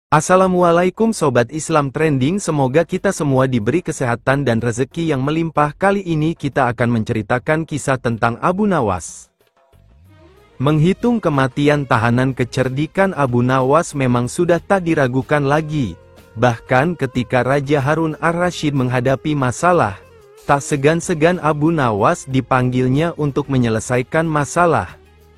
Assalamualaikum Sobat Islam Trending, semoga kita semua diberi kesehatan dan rezeki yang melimpah. Kali ini kita akan menceritakan kisah tentang Abu Nawas. Menghitung kematian tahanan, kecerdikan Abu Nawas memang sudah tak diragukan lagi. Bahkan ketika Raja Harun ar-Rasyid menghadapi masalah, tak segan-segan Abu Nawas dipanggilnya untuk menyelesaikan masalah.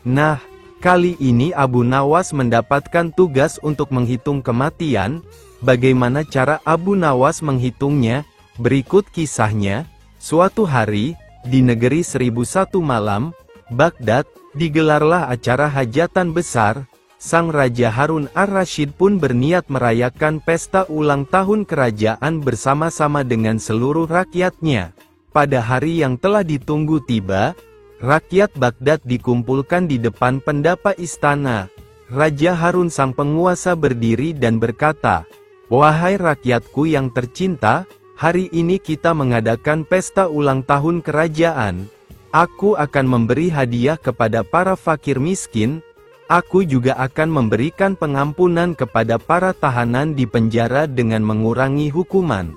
Nah, kali ini Abu Nawas mendapatkan tugas untuk menghitung kematian. Bagaimana cara Abu Nawas menghitungnya? Berikut kisahnya. Suatu hari, di negeri 1001 malam, Baghdad, digelarlah acara hajatan besar. Sang Raja Harun ar-Rasyid pun berniat merayakan pesta ulang tahun kerajaan bersama-sama dengan seluruh rakyatnya. Pada hari yang telah ditunggu tiba, rakyat Baghdad dikumpulkan di depan pendapa istana. Raja Harun sang penguasa berdiri dan berkata, "Wahai rakyatku yang tercinta, hari ini kita mengadakan pesta ulang tahun kerajaan. Aku akan memberi hadiah kepada para fakir miskin. Aku juga akan memberikan pengampunan kepada para tahanan di penjara dengan mengurangi hukuman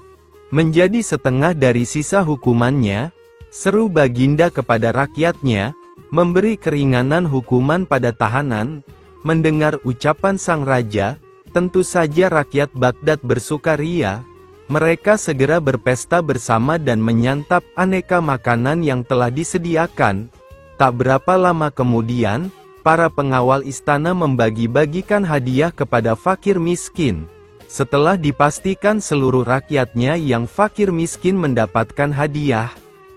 menjadi setengah dari sisa hukumannya." Seru Baginda kepada rakyatnya, memberi keringanan hukuman pada tahanan. Mendengar ucapan sang raja, tentu saja rakyat Baghdad bersukaria. Mereka segera berpesta bersama dan menyantap aneka makanan yang telah disediakan. Tak berapa lama kemudian, para pengawal istana membagi-bagikan hadiah kepada fakir miskin. Setelah dipastikan seluruh rakyatnya yang fakir miskin mendapatkan hadiah,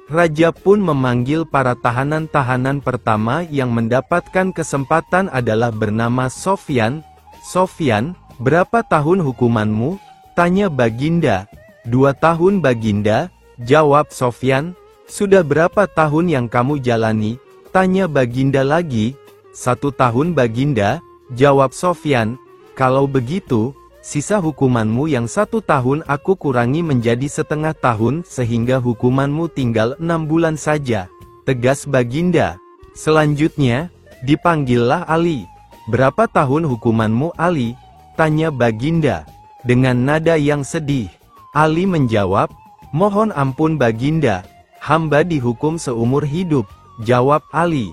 Raja pun memanggil para tahanan-tahanan. Pertama yang mendapatkan kesempatan adalah bernama Sofyan. "Sofyan, berapa tahun hukumanmu?" tanya Baginda. "2 tahun Baginda," jawab Sofyan. "Sudah berapa tahun yang kamu jalani?" tanya Baginda lagi. "1 tahun Baginda," jawab Sofyan. "Kalau begitu, sisa hukumanmu yang 1 tahun aku kurangi menjadi setengah tahun, sehingga hukumanmu tinggal 6 bulan saja," tegas Baginda. Selanjutnya, dipanggillah Ali. "Berapa tahun hukumanmu Ali?" tanya Baginda. Dengan nada yang sedih, Ali menjawab, "Mohon ampun Baginda, hamba dihukum seumur hidup," jawab Ali.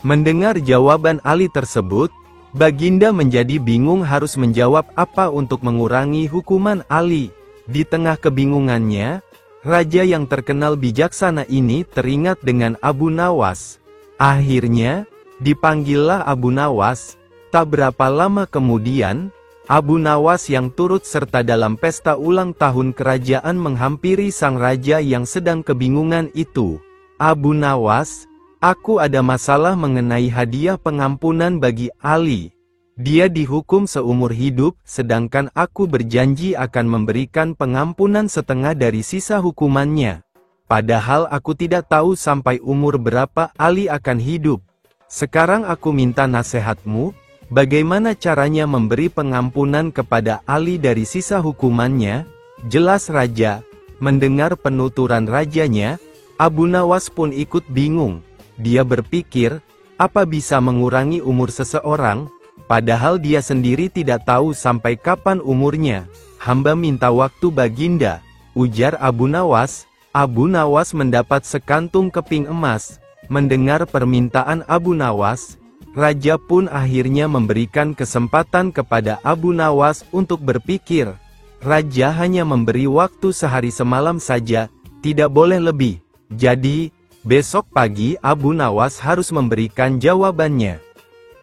Mendengar jawaban Ali tersebut, Baginda menjadi bingung harus menjawab apa untuk mengurangi hukuman Ali. Di tengah kebingungannya, raja yang terkenal bijaksana ini teringat dengan Abu Nawas. Akhirnya, dipanggillah Abu Nawas. Tak berapa lama kemudian, Abu Nawas yang turut serta dalam pesta ulang tahun kerajaan menghampiri sang raja yang sedang kebingungan itu. "Abu Nawas, aku ada masalah mengenai hadiah pengampunan bagi Ali. Dia dihukum seumur hidup, sedangkan aku berjanji akan memberikan pengampunan setengah dari sisa hukumannya. Padahal aku tidak tahu sampai umur berapa Ali akan hidup. Sekarang aku minta nasihatmu, bagaimana caranya memberi pengampunan kepada Ali dari sisa hukumannya?" Jelas raja. Mendengar penuturan rajanya, Abu Nawas pun ikut bingung. Dia berpikir, apa bisa mengurangi umur seseorang, padahal dia sendiri tidak tahu sampai kapan umurnya. "Hamba minta waktu Baginda," ujar Abu Nawas. Abu Nawas mendapat sekantung keping emas. Mendengar permintaan Abu Nawas, raja pun akhirnya memberikan kesempatan kepada Abu Nawas untuk berpikir. Raja hanya memberi waktu sehari semalam saja, tidak boleh lebih. Jadi, besok pagi Abu Nawas harus memberikan jawabannya.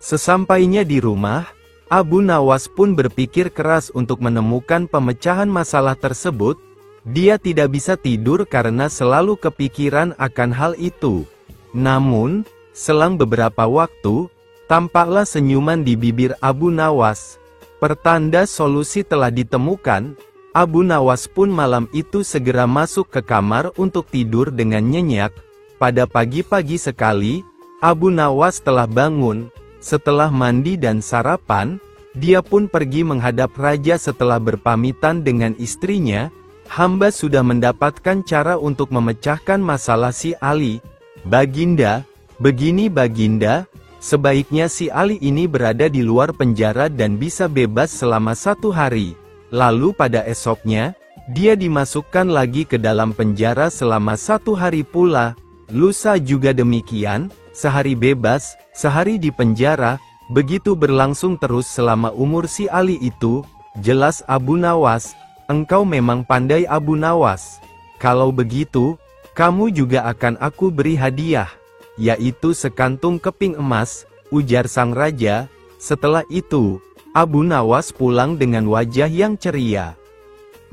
Sesampainya di rumah, Abu Nawas pun berpikir keras untuk menemukan pemecahan masalah tersebut. Dia tidak bisa tidur karena selalu kepikiran akan hal itu. Namun, selang beberapa waktu, tampaklah senyuman di bibir Abu Nawas. Pertanda solusi telah ditemukan. Abu Nawas pun malam itu segera masuk ke kamar untuk tidur dengan nyenyak. Pada pagi-pagi sekali, Abu Nawas telah bangun. Setelah mandi dan sarapan, dia pun pergi menghadap raja. Setelah berpamitan dengan istrinya, "Hamba sudah mendapatkan cara untuk memecahkan masalah si Ali. Baginda, begini Baginda," Sebaiknya si Ali ini berada di luar penjara dan bisa bebas selama 1 hari. Lalu pada esoknya, dia dimasukkan lagi ke dalam penjara selama 1 hari pula. Lusa juga demikian, sehari bebas, sehari di penjara, begitu berlangsung terus selama umur si Ali itu. Jelas Abu Nawas, engkau memang pandai Abu Nawas. Kalau begitu, kamu juga akan aku beri hadiah, yaitu sekantung keping emas, ujar sang raja. Setelah itu, Abu Nawas pulang dengan wajah yang ceria.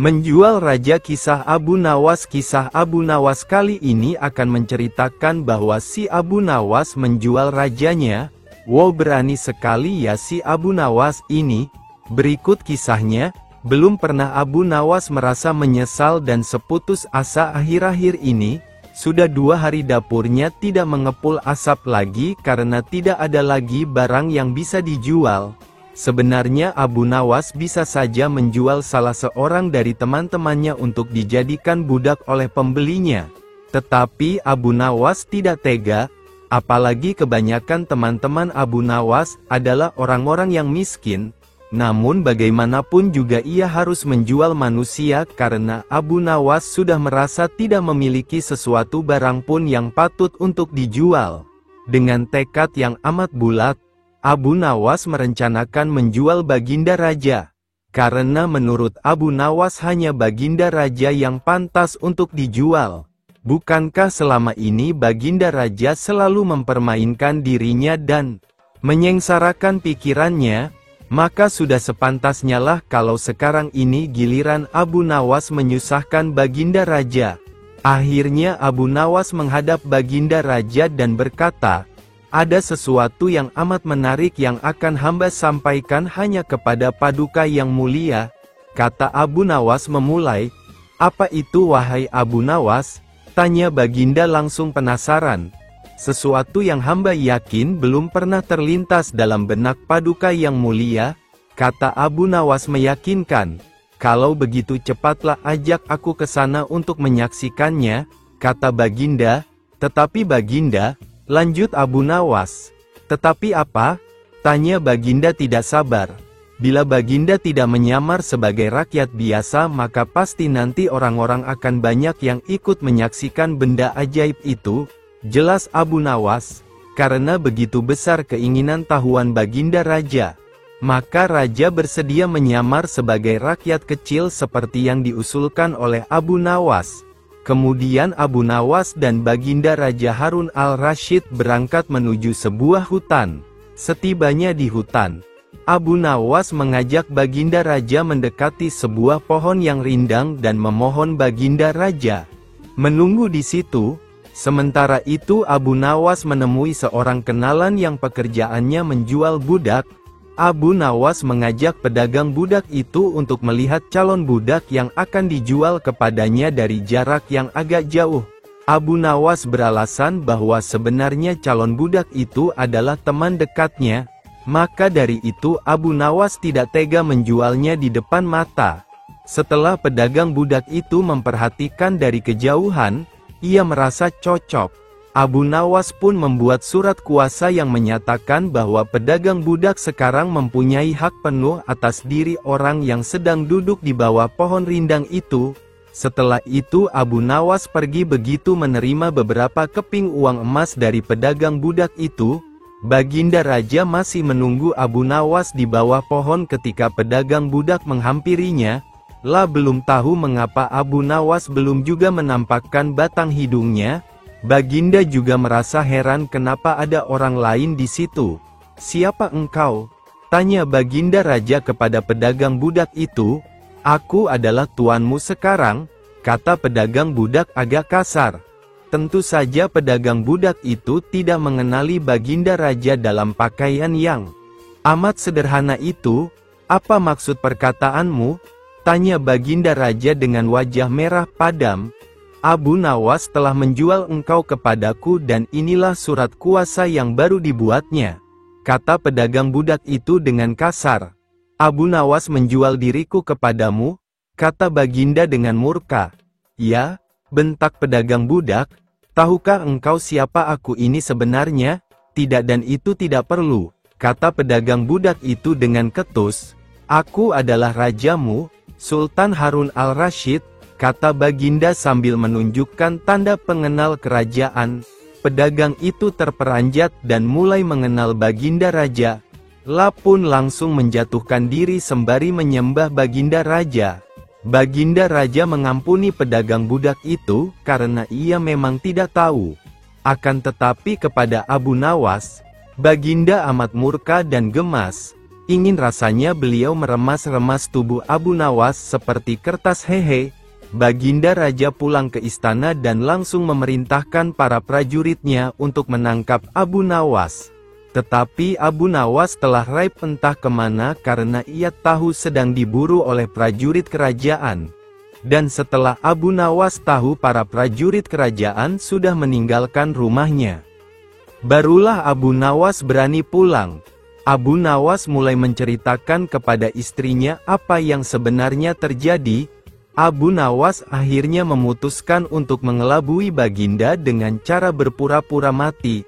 Menjual raja. Kisah Abu Nawas. Kisah Abu Nawas kali ini akan menceritakan bahwa si Abu Nawas menjual rajanya. Wow, berani sekali ya si Abu Nawas ini. Berikut kisahnya. Belum pernah Abu Nawas merasa menyesal dan seputus asa akhir-akhir ini. Sudah 2 hari dapurnya tidak mengepul asap lagi karena tidak ada lagi barang yang bisa dijual. Sebenarnya Abu Nawas bisa saja menjual salah seorang dari teman-temannya untuk dijadikan budak oleh pembelinya. Tetapi Abu Nawas tidak tega, apalagi kebanyakan teman-teman Abu Nawas adalah orang-orang yang miskin. Namun bagaimanapun juga ia harus menjual manusia karena Abu Nawas sudah merasa tidak memiliki sesuatu barang pun yang patut untuk dijual. Dengan tekad yang amat bulat, Abu Nawas merencanakan menjual Baginda Raja. Karena menurut Abu Nawas hanya Baginda Raja yang pantas untuk dijual. Bukankah selama ini Baginda Raja selalu mempermainkan dirinya dan menyengsarakan pikirannya? Maka sudah sepantasnya lah kalau sekarang ini giliran Abu Nawas menyusahkan Baginda Raja. Akhirnya Abu Nawas menghadap Baginda Raja dan berkata, "Ada sesuatu yang amat menarik yang akan hamba sampaikan hanya kepada Paduka yang mulia." Kata Abu Nawas memulai. "Apa itu wahai Abu Nawas?" tanya Baginda langsung penasaran. "Sesuatu yang hamba yakin belum pernah terlintas dalam benak Paduka yang mulia," kata Abu Nawas meyakinkan. "Kalau begitu cepatlah ajak aku ke sana untuk menyaksikannya," kata Baginda. "Tetapi Baginda," lanjut Abu Nawas. "Tetapi apa?" tanya Baginda tidak sabar. "Bila Baginda tidak menyamar sebagai rakyat biasa maka pasti nanti orang-orang akan banyak yang ikut menyaksikan benda ajaib itu," jelas Abu Nawas. Karena begitu besar keinginan tahuan Baginda Raja, maka Raja bersedia menyamar sebagai rakyat kecil seperti yang diusulkan oleh Abu Nawas. Kemudian Abu Nawas dan Baginda Raja Harun al-Rasyid berangkat menuju sebuah hutan. Setibanya di hutan, Abu Nawas mengajak Baginda Raja mendekati sebuah pohon yang rindang dan memohon Baginda Raja menunggu di situ. Sementara itu Abu Nawas menemui seorang kenalan yang pekerjaannya menjual budak. Abu Nawas mengajak pedagang budak itu untuk melihat calon budak yang akan dijual kepadanya dari jarak yang agak jauh. Abu Nawas beralasan bahwa sebenarnya calon budak itu adalah teman dekatnya. Maka dari itu Abu Nawas tidak tega menjualnya di depan mata. Setelah pedagang budak itu memperhatikan dari kejauhan, ia merasa cocok. Abu Nawas pun membuat surat kuasa yang menyatakan bahwa pedagang budak sekarang mempunyai hak penuh atas diri orang yang sedang duduk di bawah pohon rindang itu. Setelah itu Abu Nawas pergi begitu menerima beberapa keping uang emas dari pedagang budak itu. Baginda Raja masih menunggu Abu Nawas di bawah pohon ketika pedagang budak menghampirinya. Lah belum tahu mengapa Abu Nawas belum juga menampakkan batang hidungnya. Baginda juga merasa heran kenapa ada orang lain di situ. "Siapa engkau?" tanya Baginda Raja kepada pedagang budak itu. "Aku adalah tuanmu sekarang," kata pedagang budak agak kasar. Tentu saja pedagang budak itu tidak mengenali Baginda Raja dalam pakaian yang amat sederhana itu. "Apa maksud perkataanmu?" tanya Baginda Raja dengan wajah merah padam. "Abu Nawas telah menjual engkau kepadaku dan inilah surat kuasa yang baru dibuatnya," kata pedagang budak itu dengan kasar. "Abu Nawas menjual diriku kepadamu?" kata Baginda dengan murka. "Ya," bentak pedagang budak. "Tahukah engkau siapa aku ini sebenarnya?" Tidak, dan itu tidak perlu, kata pedagang budak itu dengan ketus. Aku adalah rajamu, Sultan Harun al-Rasyid, kata Baginda sambil menunjukkan tanda pengenal kerajaan. Pedagang itu terperanjat dan mulai mengenal Baginda Raja. La pun langsung menjatuhkan diri sembari menyembah Baginda Raja. Baginda Raja mengampuni pedagang budak itu, karena ia memang tidak tahu. Akan tetapi kepada Abu Nawas, Baginda amat murka dan gemas. Ingin rasanya beliau meremas-remas tubuh Abu Nawas seperti kertas hehe. Baginda Raja pulang ke istana dan langsung memerintahkan para prajuritnya untuk menangkap Abu Nawas. Tetapi Abu Nawas telah raib entah kemana karena ia tahu sedang diburu oleh prajurit kerajaan. Dan setelah Abu Nawas tahu para prajurit kerajaan sudah meninggalkan rumahnya, barulah Abu Nawas berani pulang. Abu Nawas mulai menceritakan kepada istrinya apa yang sebenarnya terjadi. Abu Nawas akhirnya memutuskan untuk mengelabui Baginda dengan cara berpura-pura mati.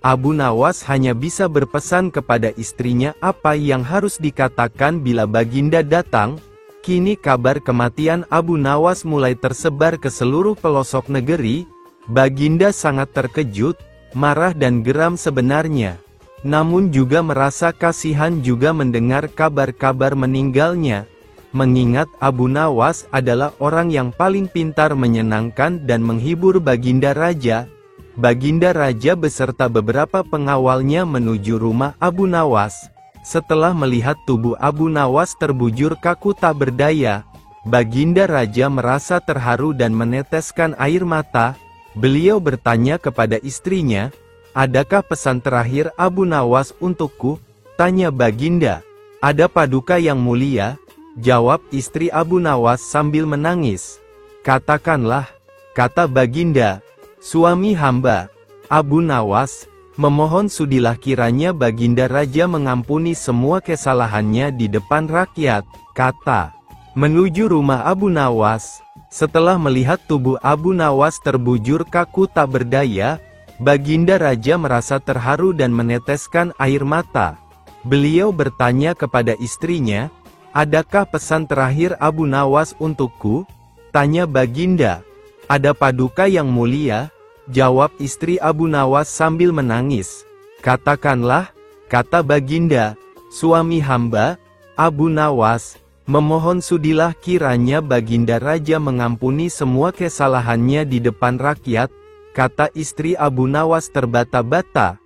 Abu Nawas hanya bisa berpesan kepada istrinya apa yang harus dikatakan bila Baginda datang. Kini kabar kematian Abu Nawas mulai tersebar ke seluruh pelosok negeri. Baginda sangat terkejut, marah dan geram sebenarnya. Namun juga merasa kasihan juga mendengar kabar-kabar meninggalnya. Mengingat Abu Nawas adalah orang yang paling pintar menyenangkan dan menghibur Baginda Raja. Baginda Raja beserta beberapa pengawalnya menuju rumah Abu Nawas. Setelah melihat tubuh Abu Nawas terbujur kaku tak berdaya, Baginda Raja merasa terharu dan meneteskan air mata. Beliau bertanya kepada istrinya, "Adakah pesan terakhir Abu Nawas untukku?" tanya Baginda. "Ada paduka yang mulia," jawab istri Abu Nawas sambil menangis. "Katakanlah," kata Baginda, "suami hamba, Abu Nawas, memohon sudilah kiranya Baginda Raja mengampuni semua kesalahannya di depan rakyat," kata. Menuju rumah Abu Nawas. Setelah melihat tubuh Abu Nawas terbujur kaku tak berdaya, Baginda Raja merasa terharu dan meneteskan air mata. Beliau bertanya kepada istrinya, "Adakah pesan terakhir Abu Nawas untukku?" tanya Baginda. "Ada paduka yang mulia," jawab istri Abu Nawas sambil menangis. "Katakanlah," kata Baginda, "suami hamba, Abu Nawas, memohon sudilah kiranya Baginda Raja mengampuni semua kesalahannya di depan rakyat," kata istri Abu Nawas terbata-bata.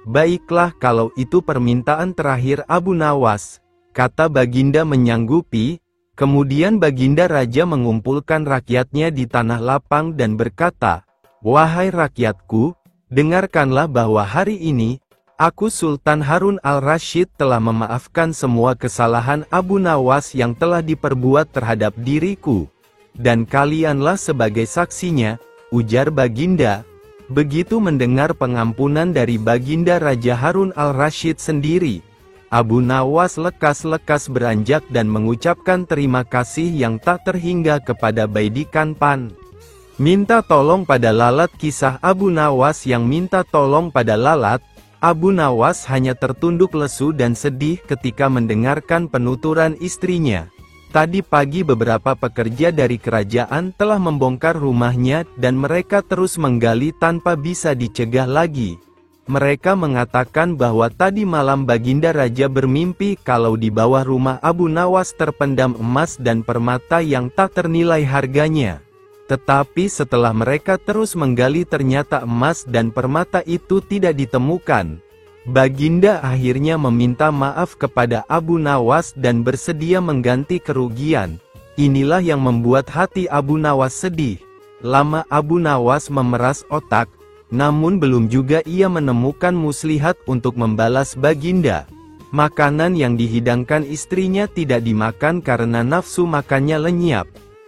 "Baiklah kalau itu permintaan terakhir Abu Nawas," kata Baginda menyanggupi. Kemudian Baginda Raja mengumpulkan rakyatnya di tanah lapang dan berkata, "Wahai rakyatku, dengarkanlah bahwa hari ini, aku Sultan Harun al-Rasyid telah memaafkan semua kesalahan Abu Nawas yang telah diperbuat terhadap diriku. Dan kalianlah sebagai saksinya," ujar Baginda. Begitu mendengar pengampunan dari Baginda Raja Harun al-Rasyid sendiri, Abu Nawas lekas-lekas beranjak dan mengucapkan terima kasih yang tak terhingga kepada Baidikan Pan. Minta tolong pada Lalat. Kisah Abu Nawas yang minta tolong pada Lalat. Abu Nawas hanya tertunduk lesu dan sedih ketika mendengarkan penuturan istrinya. Tadi pagi beberapa pekerja dari kerajaan telah membongkar rumahnya dan mereka terus menggali tanpa bisa dicegah lagi. Mereka mengatakan bahwa tadi malam Baginda Raja bermimpi kalau di bawah rumah Abu Nawas terpendam emas dan permata yang tak ternilai harganya. Tetapi setelah mereka terus menggali ternyata emas dan permata itu tidak ditemukan. Baginda akhirnya meminta maaf kepada Abu Nawas dan bersedia mengganti kerugian. Inilah yang membuat hati Abu Nawas sedih. Lama Abu Nawas memeras otak, namun belum juga ia menemukan muslihat untuk membalas Baginda. Makanan yang dihidangkan istrinya tidak dimakan karena nafsu makannya lenyap.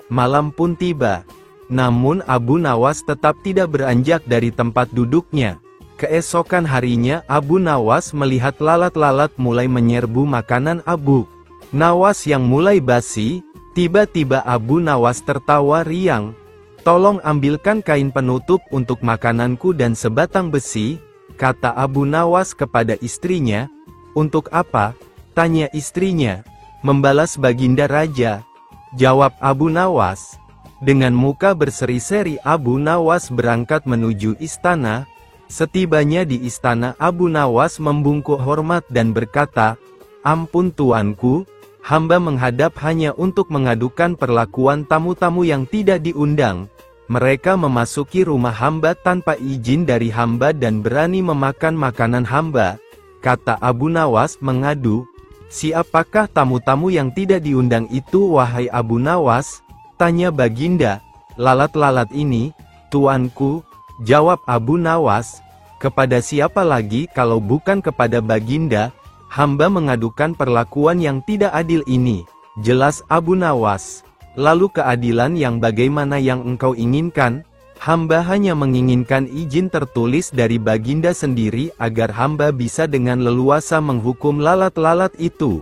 Malam pun tiba. Namun Abu Nawas tetap tidak beranjak dari tempat duduknya. Keesokan harinya Abu Nawas melihat lalat-lalat mulai menyerbu makanan Abu Nawas yang mulai basi. Tiba-tiba Abu Nawas tertawa riang. "Tolong ambilkan kain penutup untuk makananku dan sebatang besi," kata Abu Nawas kepada istrinya. Untuk apa? Tanya istrinya. Membalas Baginda Raja, jawab Abu Nawas. Dengan muka berseri-seri Abu Nawas berangkat menuju istana. Setibanya di istana, Abu Nawas membungkuk hormat dan berkata, "Ampun tuanku, hamba menghadap hanya untuk mengadukan perlakuan tamu-tamu yang tidak diundang. Mereka memasuki rumah hamba tanpa izin dari hamba dan berani memakan makanan hamba." Kata Abu Nawas mengadu, "Siapakah tamu-tamu yang tidak diundang itu wahai Abu Nawas?" Tanya Baginda. "Lalat-lalat ini, tuanku," jawab Abu Nawas. "Kepada siapa lagi kalau bukan kepada Baginda, hamba mengadukan perlakuan yang tidak adil ini," jelas Abu Nawas. "Lalu keadilan yang bagaimana yang engkau inginkan?" "Hamba hanya menginginkan izin tertulis dari Baginda sendiri agar hamba bisa dengan leluasa menghukum lalat-lalat itu."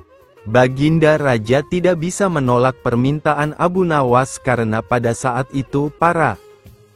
Baginda Raja tidak bisa menolak permintaan Abu Nawas karena pada saat itu para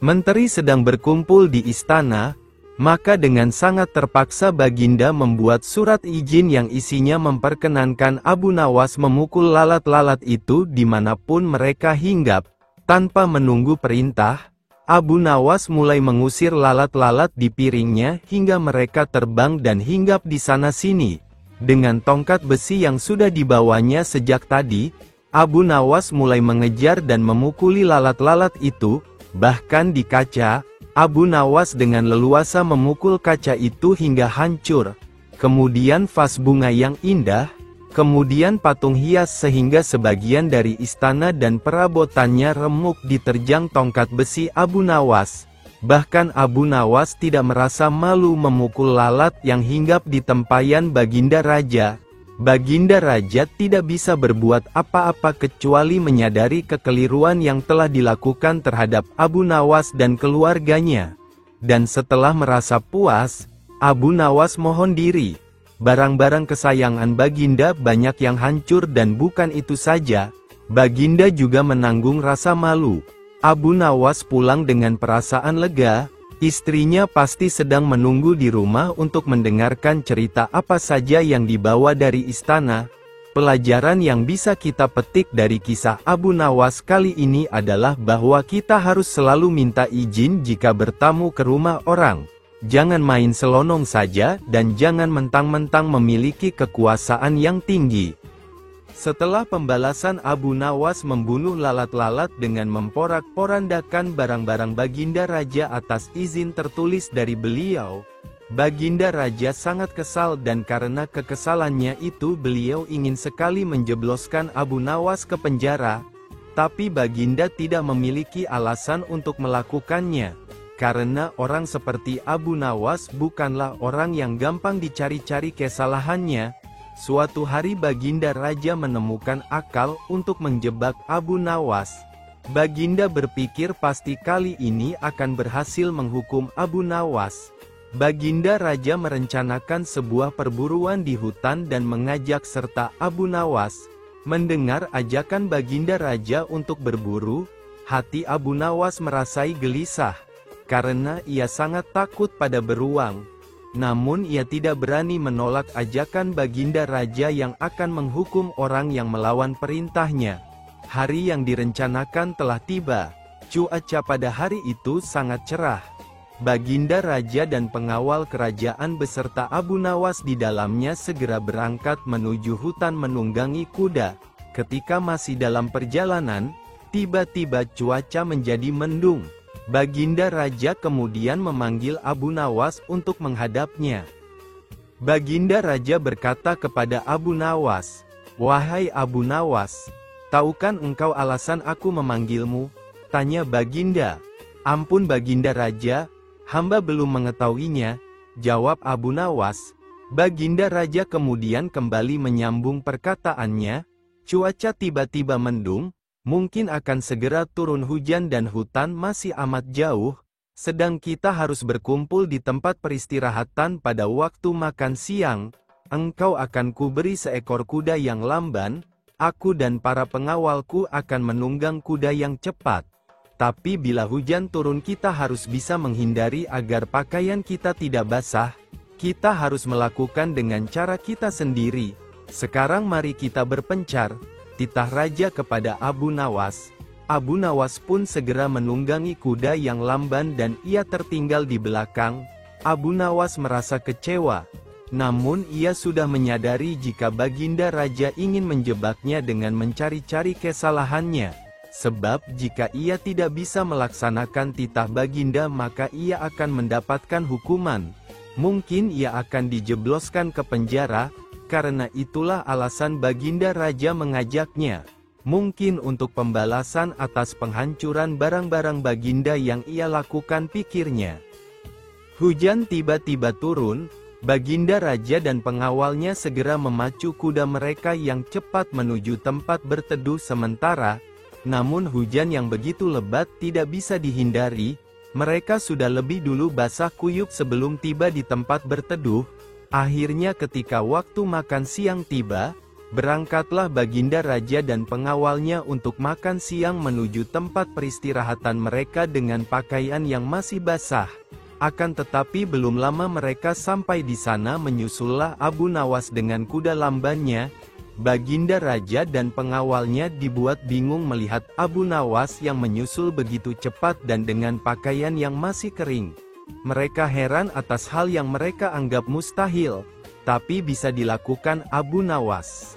menteri sedang berkumpul di istana. Maka dengan sangat terpaksa Baginda membuat surat izin yang isinya memperkenankan Abu Nawas memukul lalat-lalat itu dimanapun mereka hinggap. Tanpa menunggu perintah, Abu Nawas mulai mengusir lalat-lalat di piringnya hingga mereka terbang dan hinggap di sana-sini. Dengan tongkat besi yang sudah dibawanya sejak tadi, Abu Nawas mulai mengejar dan memukuli lalat-lalat itu. Bahkan di kaca, Abu Nawas dengan leluasa memukul kaca itu hingga hancur. Kemudian vas bunga yang indah, kemudian patung hias sehingga sebagian dari istana dan perabotannya remuk diterjang tongkat besi Abu Nawas. Bahkan Abu Nawas tidak merasa malu memukul lalat yang hinggap di tempayan Baginda Raja. Baginda Raja tidak bisa berbuat apa-apa kecuali menyadari kekeliruan yang telah dilakukan terhadap Abu Nawas dan keluarganya. Dan setelah merasa puas, Abu Nawas mohon diri. Barang-barang kesayangan Baginda banyak yang hancur dan bukan itu saja, Baginda juga menanggung rasa malu. Abu Nawas pulang dengan perasaan lega. Istrinya pasti sedang menunggu di rumah untuk mendengarkan cerita apa saja yang dibawa dari istana. Pelajaran yang bisa kita petik dari kisah Abu Nawas kali ini adalah bahwa kita harus selalu minta izin jika bertamu ke rumah orang. Jangan main selonong saja dan jangan mentang-mentang memiliki kekuasaan yang tinggi. Setelah pembalasan Abu Nawas membunuh lalat-lalat dengan memporak-porandakan barang-barang Baginda Raja atas izin tertulis dari beliau, Baginda Raja sangat kesal dan karena kekesalannya itu beliau ingin sekali menjebloskan Abu Nawas ke penjara, tapi Baginda tidak memiliki alasan untuk melakukannya, karena orang seperti Abu Nawas bukanlah orang yang gampang dicari-cari kesalahannya. Suatu hari Baginda Raja menemukan akal untuk menjebak Abu Nawas. Baginda berpikir pasti kali ini akan berhasil menghukum Abu Nawas. Baginda Raja merencanakan sebuah perburuan di hutan dan mengajak serta Abu Nawas. Mendengar ajakan Baginda Raja untuk berburu, hati Abu Nawas merasai gelisah, karena ia sangat takut pada beruang. Namun ia tidak berani menolak ajakan Baginda Raja yang akan menghukum orang yang melawan perintahnya. Hari yang direncanakan telah tiba. Cuaca pada hari itu sangat cerah. Baginda Raja dan pengawal kerajaan beserta Abu Nawas di dalamnya segera berangkat menuju hutan menunggangi kuda. Ketika masih dalam perjalanan, tiba-tiba cuaca menjadi mendung. Baginda Raja kemudian memanggil Abu Nawas untuk menghadapnya. Baginda Raja berkata kepada Abu Nawas, "Wahai Abu Nawas, tahukah engkau alasan aku memanggilmu?" Tanya Baginda. "Ampun Baginda Raja, hamba belum mengetahuinya," jawab Abu Nawas. Baginda Raja kemudian kembali menyambung perkataannya, "Cuaca tiba-tiba mendung, mungkin akan segera turun hujan dan hutan masih amat jauh, sedang kita harus berkumpul di tempat peristirahatan pada waktu makan siang. Engkau akan kuberi seekor kuda yang lamban, aku dan para pengawalku akan menunggang kuda yang cepat. Tapi bila hujan turun kita harus bisa menghindari agar pakaian kita tidak basah. Kita harus melakukan dengan cara kita sendiri. Sekarang mari kita berpencar, titah raja kepada Abu Nawas. Abu Nawas pun segera menunggangi kuda yang lamban dan ia tertinggal di belakang. Abu Nawas merasa kecewa. Namun ia sudah menyadari jika Baginda Raja ingin menjebaknya dengan mencari-cari kesalahannya. Sebab jika ia tidak bisa melaksanakan titah Baginda maka ia akan mendapatkan hukuman. Mungkin ia akan dijebloskan ke penjara, karena itulah alasan Baginda Raja mengajaknya. Mungkin untuk pembalasan atas penghancuran barang-barang Baginda yang ia lakukan, pikirnya. Hujan tiba-tiba turun, Baginda Raja dan pengawalnya segera memacu kuda mereka yang cepat menuju tempat berteduh sementara. Namun hujan yang begitu lebat tidak bisa dihindari, mereka sudah lebih dulu basah kuyup sebelum tiba di tempat berteduh. Akhirnya ketika waktu makan siang tiba, berangkatlah Baginda Raja dan pengawalnya untuk makan siang menuju tempat peristirahatan mereka dengan pakaian yang masih basah. Akan tetapi belum lama mereka sampai di sana menyusullah Abu Nawas dengan kuda lambannya. Baginda Raja dan pengawalnya dibuat bingung melihat Abu Nawas yang menyusul begitu cepat dan dengan pakaian yang masih kering. Mereka heran atas hal yang mereka anggap mustahil, tapi bisa dilakukan Abu Nawas.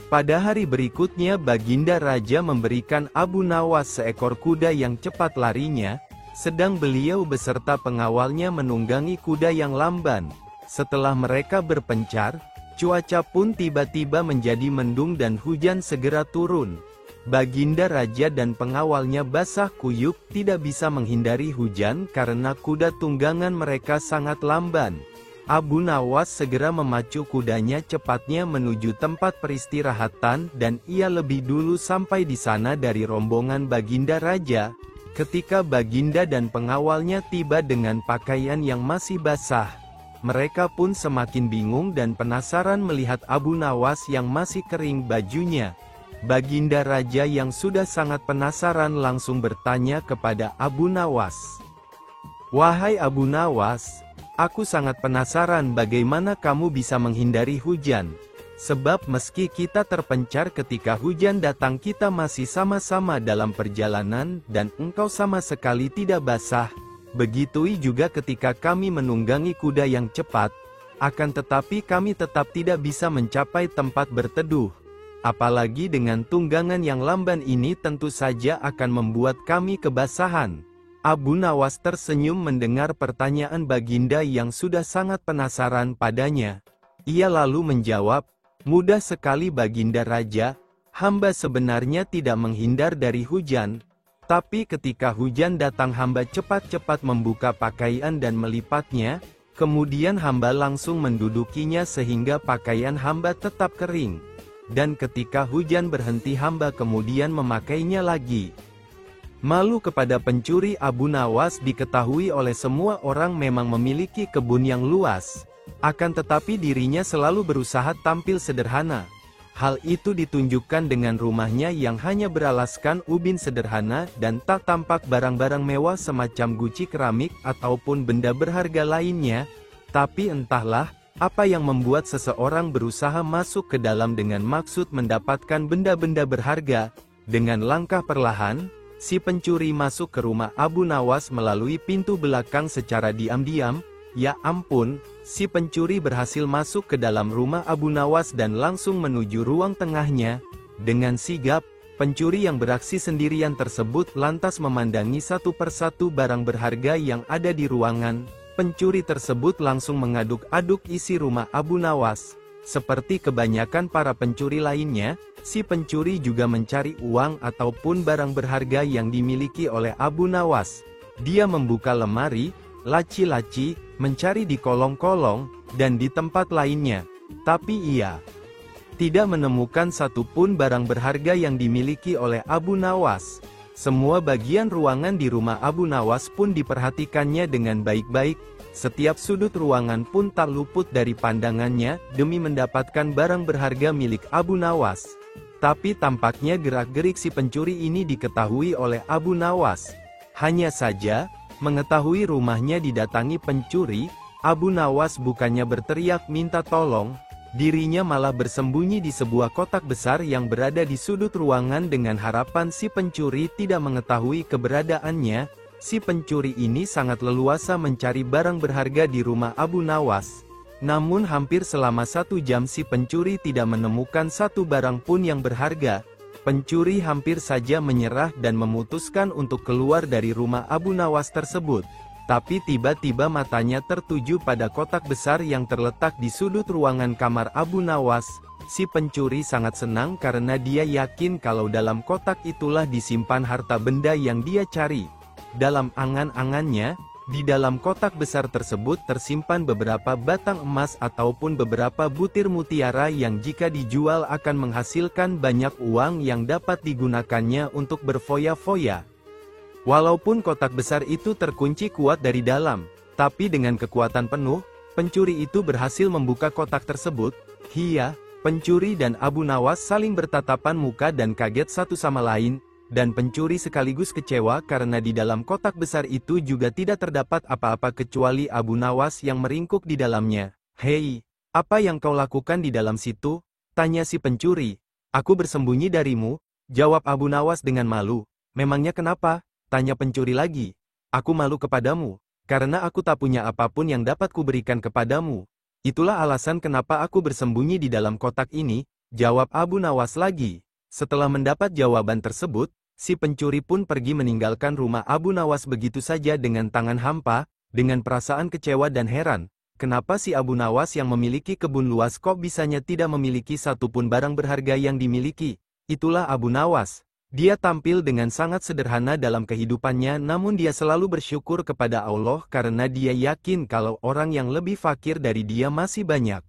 Pada hari berikutnya Baginda Raja memberikan Abu Nawas seekor kuda yang cepat larinya, sedang beliau beserta pengawalnya menunggangi kuda yang lamban. Setelah mereka berpencar, cuaca pun tiba-tiba menjadi mendung dan hujan segera turun. Baginda Raja dan pengawalnya basah kuyup, tidak bisa menghindari hujan karena kuda tunggangan mereka sangat lamban. Abu Nawas segera memacu kudanya cepatnya menuju tempat peristirahatan dan ia lebih dulu sampai di sana dari rombongan Baginda Raja. Ketika Baginda dan pengawalnya tiba dengan pakaian yang masih basah, mereka pun semakin bingung dan penasaran melihat Abu Nawas yang masih kering bajunya. Baginda Raja yang sudah sangat penasaran langsung bertanya kepada Abu Nawas. "Wahai Abu Nawas, aku sangat penasaran bagaimana kamu bisa menghindari hujan. Sebab meski kita terpencar ketika hujan datang kita masih sama-sama dalam perjalanan dan engkau sama sekali tidak basah. Begitu juga ketika kami menunggangi kuda yang cepat, akan tetapi kami tetap tidak bisa mencapai tempat berteduh. Apalagi dengan tunggangan yang lamban ini tentu saja akan membuat kami kebasahan." Abu Nawas tersenyum mendengar pertanyaan Baginda yang sudah sangat penasaran padanya. Ia lalu menjawab, "Mudah sekali Baginda Raja, hamba sebenarnya tidak menghindar dari hujan. Tapi ketika hujan datang hamba cepat-cepat membuka pakaian dan melipatnya, kemudian hamba langsung mendudukinya sehingga pakaian hamba tetap kering. Dan ketika hujan berhenti hamba kemudian memakainya lagi." Malu kepada pencuri Abu Nawas diketahui oleh semua orang memang memiliki kebun yang luas. Akan tetapi dirinya selalu berusaha tampil sederhana. Hal itu ditunjukkan dengan rumahnya yang hanya beralaskan ubin sederhana dan tak tampak barang-barang mewah semacam guci keramik ataupun benda berharga lainnya. Tapi entahlah, apa yang membuat seseorang berusaha masuk ke dalam dengan maksud mendapatkan benda-benda berharga. Dengan langkah perlahan, si pencuri masuk ke rumah Abu Nawas melalui pintu belakang secara diam-diam. Ya ampun, si pencuri berhasil masuk ke dalam rumah Abu Nawas dan langsung menuju ruang tengahnya. Dengan sigap, pencuri yang beraksi sendirian tersebut lantas memandangi satu persatu barang berharga yang ada di ruangan. Pencuri tersebut langsung mengaduk-aduk isi rumah Abu Nawas. Seperti kebanyakan para pencuri lainnya, si pencuri juga mencari uang ataupun barang berharga yang dimiliki oleh Abu Nawas. Dia membuka lemari, laci-laci, mencari di kolong-kolong, dan di tempat lainnya. Tapi ia tidak menemukan satupun barang berharga yang dimiliki oleh Abu Nawas. Semua bagian ruangan di rumah Abu Nawas pun diperhatikannya dengan baik-baik. Setiap sudut ruangan pun tak luput dari pandangannya, demi mendapatkan barang berharga milik Abu Nawas. Tapi tampaknya gerak-gerik si pencuri ini diketahui oleh Abu Nawas. Hanya saja, mengetahui rumahnya didatangi pencuri, Abu Nawas bukannya berteriak minta tolong, dirinya malah bersembunyi di sebuah kotak besar yang berada di sudut ruangan dengan harapan si pencuri tidak mengetahui keberadaannya. Si pencuri ini sangat leluasa mencari barang berharga di rumah Abu Nawas. Namun hampir selama 1 jam si pencuri tidak menemukan satu barang pun yang berharga. Pencuri hampir saja menyerah dan memutuskan untuk keluar dari rumah Abu Nawas tersebut. Tapi tiba-tiba matanya tertuju pada kotak besar yang terletak di sudut ruangan kamar Abu Nawas. Si pencuri sangat senang karena dia yakin kalau dalam kotak itulah disimpan harta benda yang dia cari. Dalam angan-angannya, di dalam kotak besar tersebut tersimpan beberapa batang emas ataupun beberapa butir mutiara yang jika dijual akan menghasilkan banyak uang yang dapat digunakannya untuk berfoya-foya. Walaupun kotak besar itu terkunci kuat dari dalam, tapi dengan kekuatan penuh, pencuri itu berhasil membuka kotak tersebut. Pencuri dan Abu Nawas saling bertatapan muka dan kaget satu sama lain. Dan pencuri sekaligus kecewa karena di dalam kotak besar itu juga tidak terdapat apa-apa kecuali Abu Nawas yang meringkuk di dalamnya. "Hei, apa yang kau lakukan di dalam situ?" tanya si pencuri. "Aku bersembunyi darimu," jawab Abu Nawas dengan malu. "Memangnya kenapa?" tanya pencuri lagi. "Aku malu kepadamu, karena aku tak punya apapun yang dapat kuberikan kepadamu. Itulah alasan kenapa aku bersembunyi di dalam kotak ini," jawab Abu Nawas lagi. Setelah mendapat jawaban tersebut, si pencuri pun pergi meninggalkan rumah Abu Nawas begitu saja dengan tangan hampa, dengan perasaan kecewa dan heran. Kenapa si Abu Nawas yang memiliki kebun luas kok bisanya tidak memiliki satupun barang berharga yang dimiliki? Itulah Abu Nawas. Dia tampil dengan sangat sederhana dalam kehidupannya, namun dia selalu bersyukur kepada Allah karena dia yakin kalau orang yang lebih fakir dari dia masih banyak.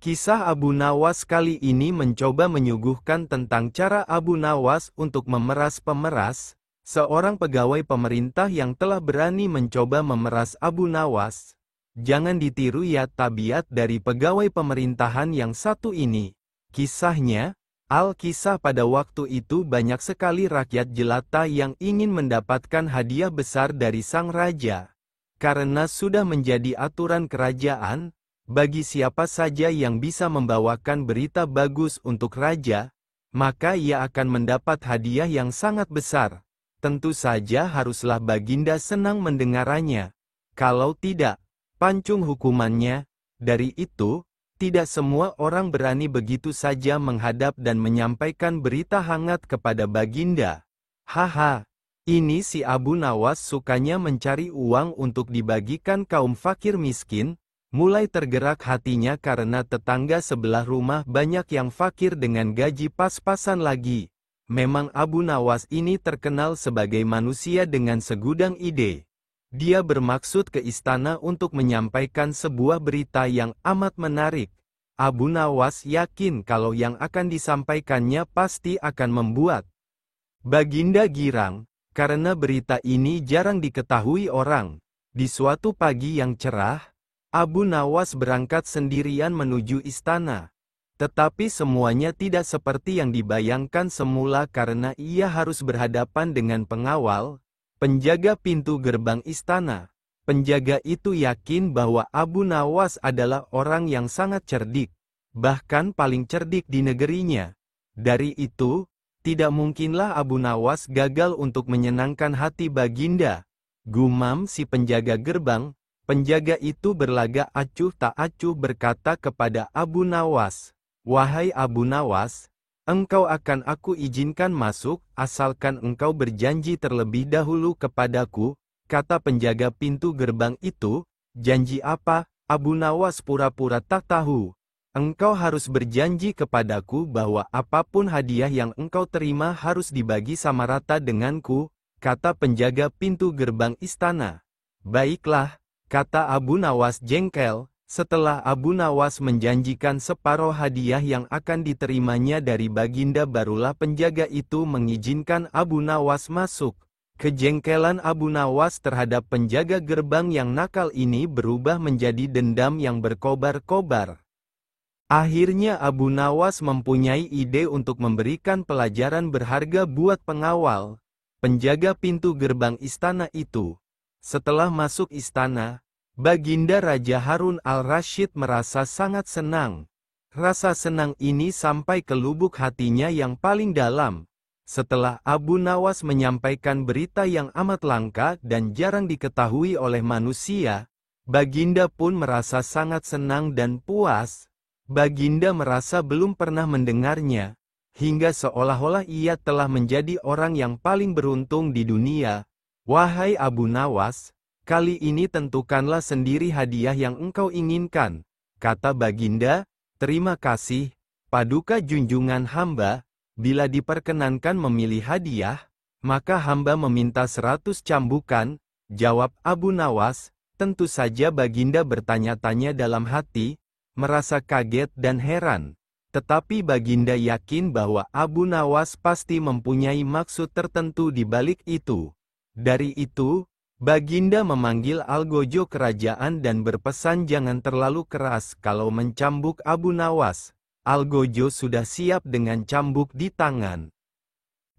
Kisah Abu Nawas kali ini mencoba menyuguhkan tentang cara Abu Nawas untuk memeras pemeras, seorang pegawai pemerintah yang telah berani mencoba memeras Abu Nawas. Jangan ditiru ya tabiat dari pegawai pemerintahan yang satu ini. Kisahnya, Al-Kisah pada waktu itu banyak sekali rakyat jelata yang ingin mendapatkan hadiah besar dari sang raja. Karena sudah menjadi aturan kerajaan, bagi siapa saja yang bisa membawakan berita bagus untuk raja, maka ia akan mendapat hadiah yang sangat besar. Tentu saja haruslah Baginda senang mendengarnya. Kalau tidak, pancung hukumannya. Dari itu, tidak semua orang berani begitu saja menghadap dan menyampaikan berita hangat kepada Baginda. Haha, ini si Abu Nawas sukanya mencari uang untuk dibagikan kaum fakir miskin. Mulai tergerak hatinya karena tetangga sebelah rumah banyak yang fakir dengan gaji pas-pasan lagi. Memang Abu Nawas ini terkenal sebagai manusia dengan segudang ide. Dia bermaksud ke istana untuk menyampaikan sebuah berita yang amat menarik. Abu Nawas yakin kalau yang akan disampaikannya pasti akan membuat Baginda girang, karena berita ini jarang diketahui orang. Di suatu pagi yang cerah, Abu Nawas berangkat sendirian menuju istana. Tetapi semuanya tidak seperti yang dibayangkan semula karena ia harus berhadapan dengan pengawal, penjaga pintu gerbang istana. Penjaga itu yakin bahwa Abu Nawas adalah orang yang sangat cerdik, bahkan paling cerdik di negerinya. Dari itu, tidak mungkinlah Abu Nawas gagal untuk menyenangkan hati Baginda. Gumam si penjaga gerbang. Penjaga itu berlagak acuh tak acuh berkata kepada Abu Nawas, "Wahai Abu Nawas, engkau akan aku izinkan masuk, asalkan engkau berjanji terlebih dahulu kepadaku," kata penjaga pintu gerbang itu. "Janji apa?" Abu Nawas pura-pura tak tahu. "Engkau harus berjanji kepadaku bahwa apapun hadiah yang engkau terima harus dibagi sama rata denganku," kata penjaga pintu gerbang istana. "Baiklah," kata Abu Nawas jengkel. Setelah Abu Nawas menjanjikan separuh hadiah yang akan diterimanya dari Baginda, barulah penjaga itu mengizinkan Abu Nawas masuk. Kejengkelan Abu Nawas terhadap penjaga gerbang yang nakal ini berubah menjadi dendam yang berkobar-kobar. Akhirnya Abu Nawas mempunyai ide untuk memberikan pelajaran berharga buat pengawal, penjaga pintu gerbang istana itu. Setelah masuk istana, Baginda Raja Harun al-Rasyid merasa sangat senang. Rasa senang ini sampai ke lubuk hatinya yang paling dalam. Setelah Abu Nawas menyampaikan berita yang amat langka dan jarang diketahui oleh manusia, Baginda pun merasa sangat senang dan puas. Baginda merasa belum pernah mendengarnya, hingga seolah-olah ia telah menjadi orang yang paling beruntung di dunia. Wahai Abu Nawas, kali ini tentukanlah sendiri hadiah yang engkau inginkan, kata Baginda. Terima kasih, Paduka junjungan hamba, bila diperkenankan memilih hadiah, maka hamba meminta 100 cambukan, jawab Abu Nawas. Tentu saja Baginda bertanya-tanya dalam hati, merasa kaget dan heran. Tetapi Baginda yakin bahwa Abu Nawas pasti mempunyai maksud tertentu di balik itu. Dari itu, Baginda memanggil algojo kerajaan dan berpesan jangan terlalu keras kalau mencambuk Abu Nawas. Algojo sudah siap dengan cambuk di tangan.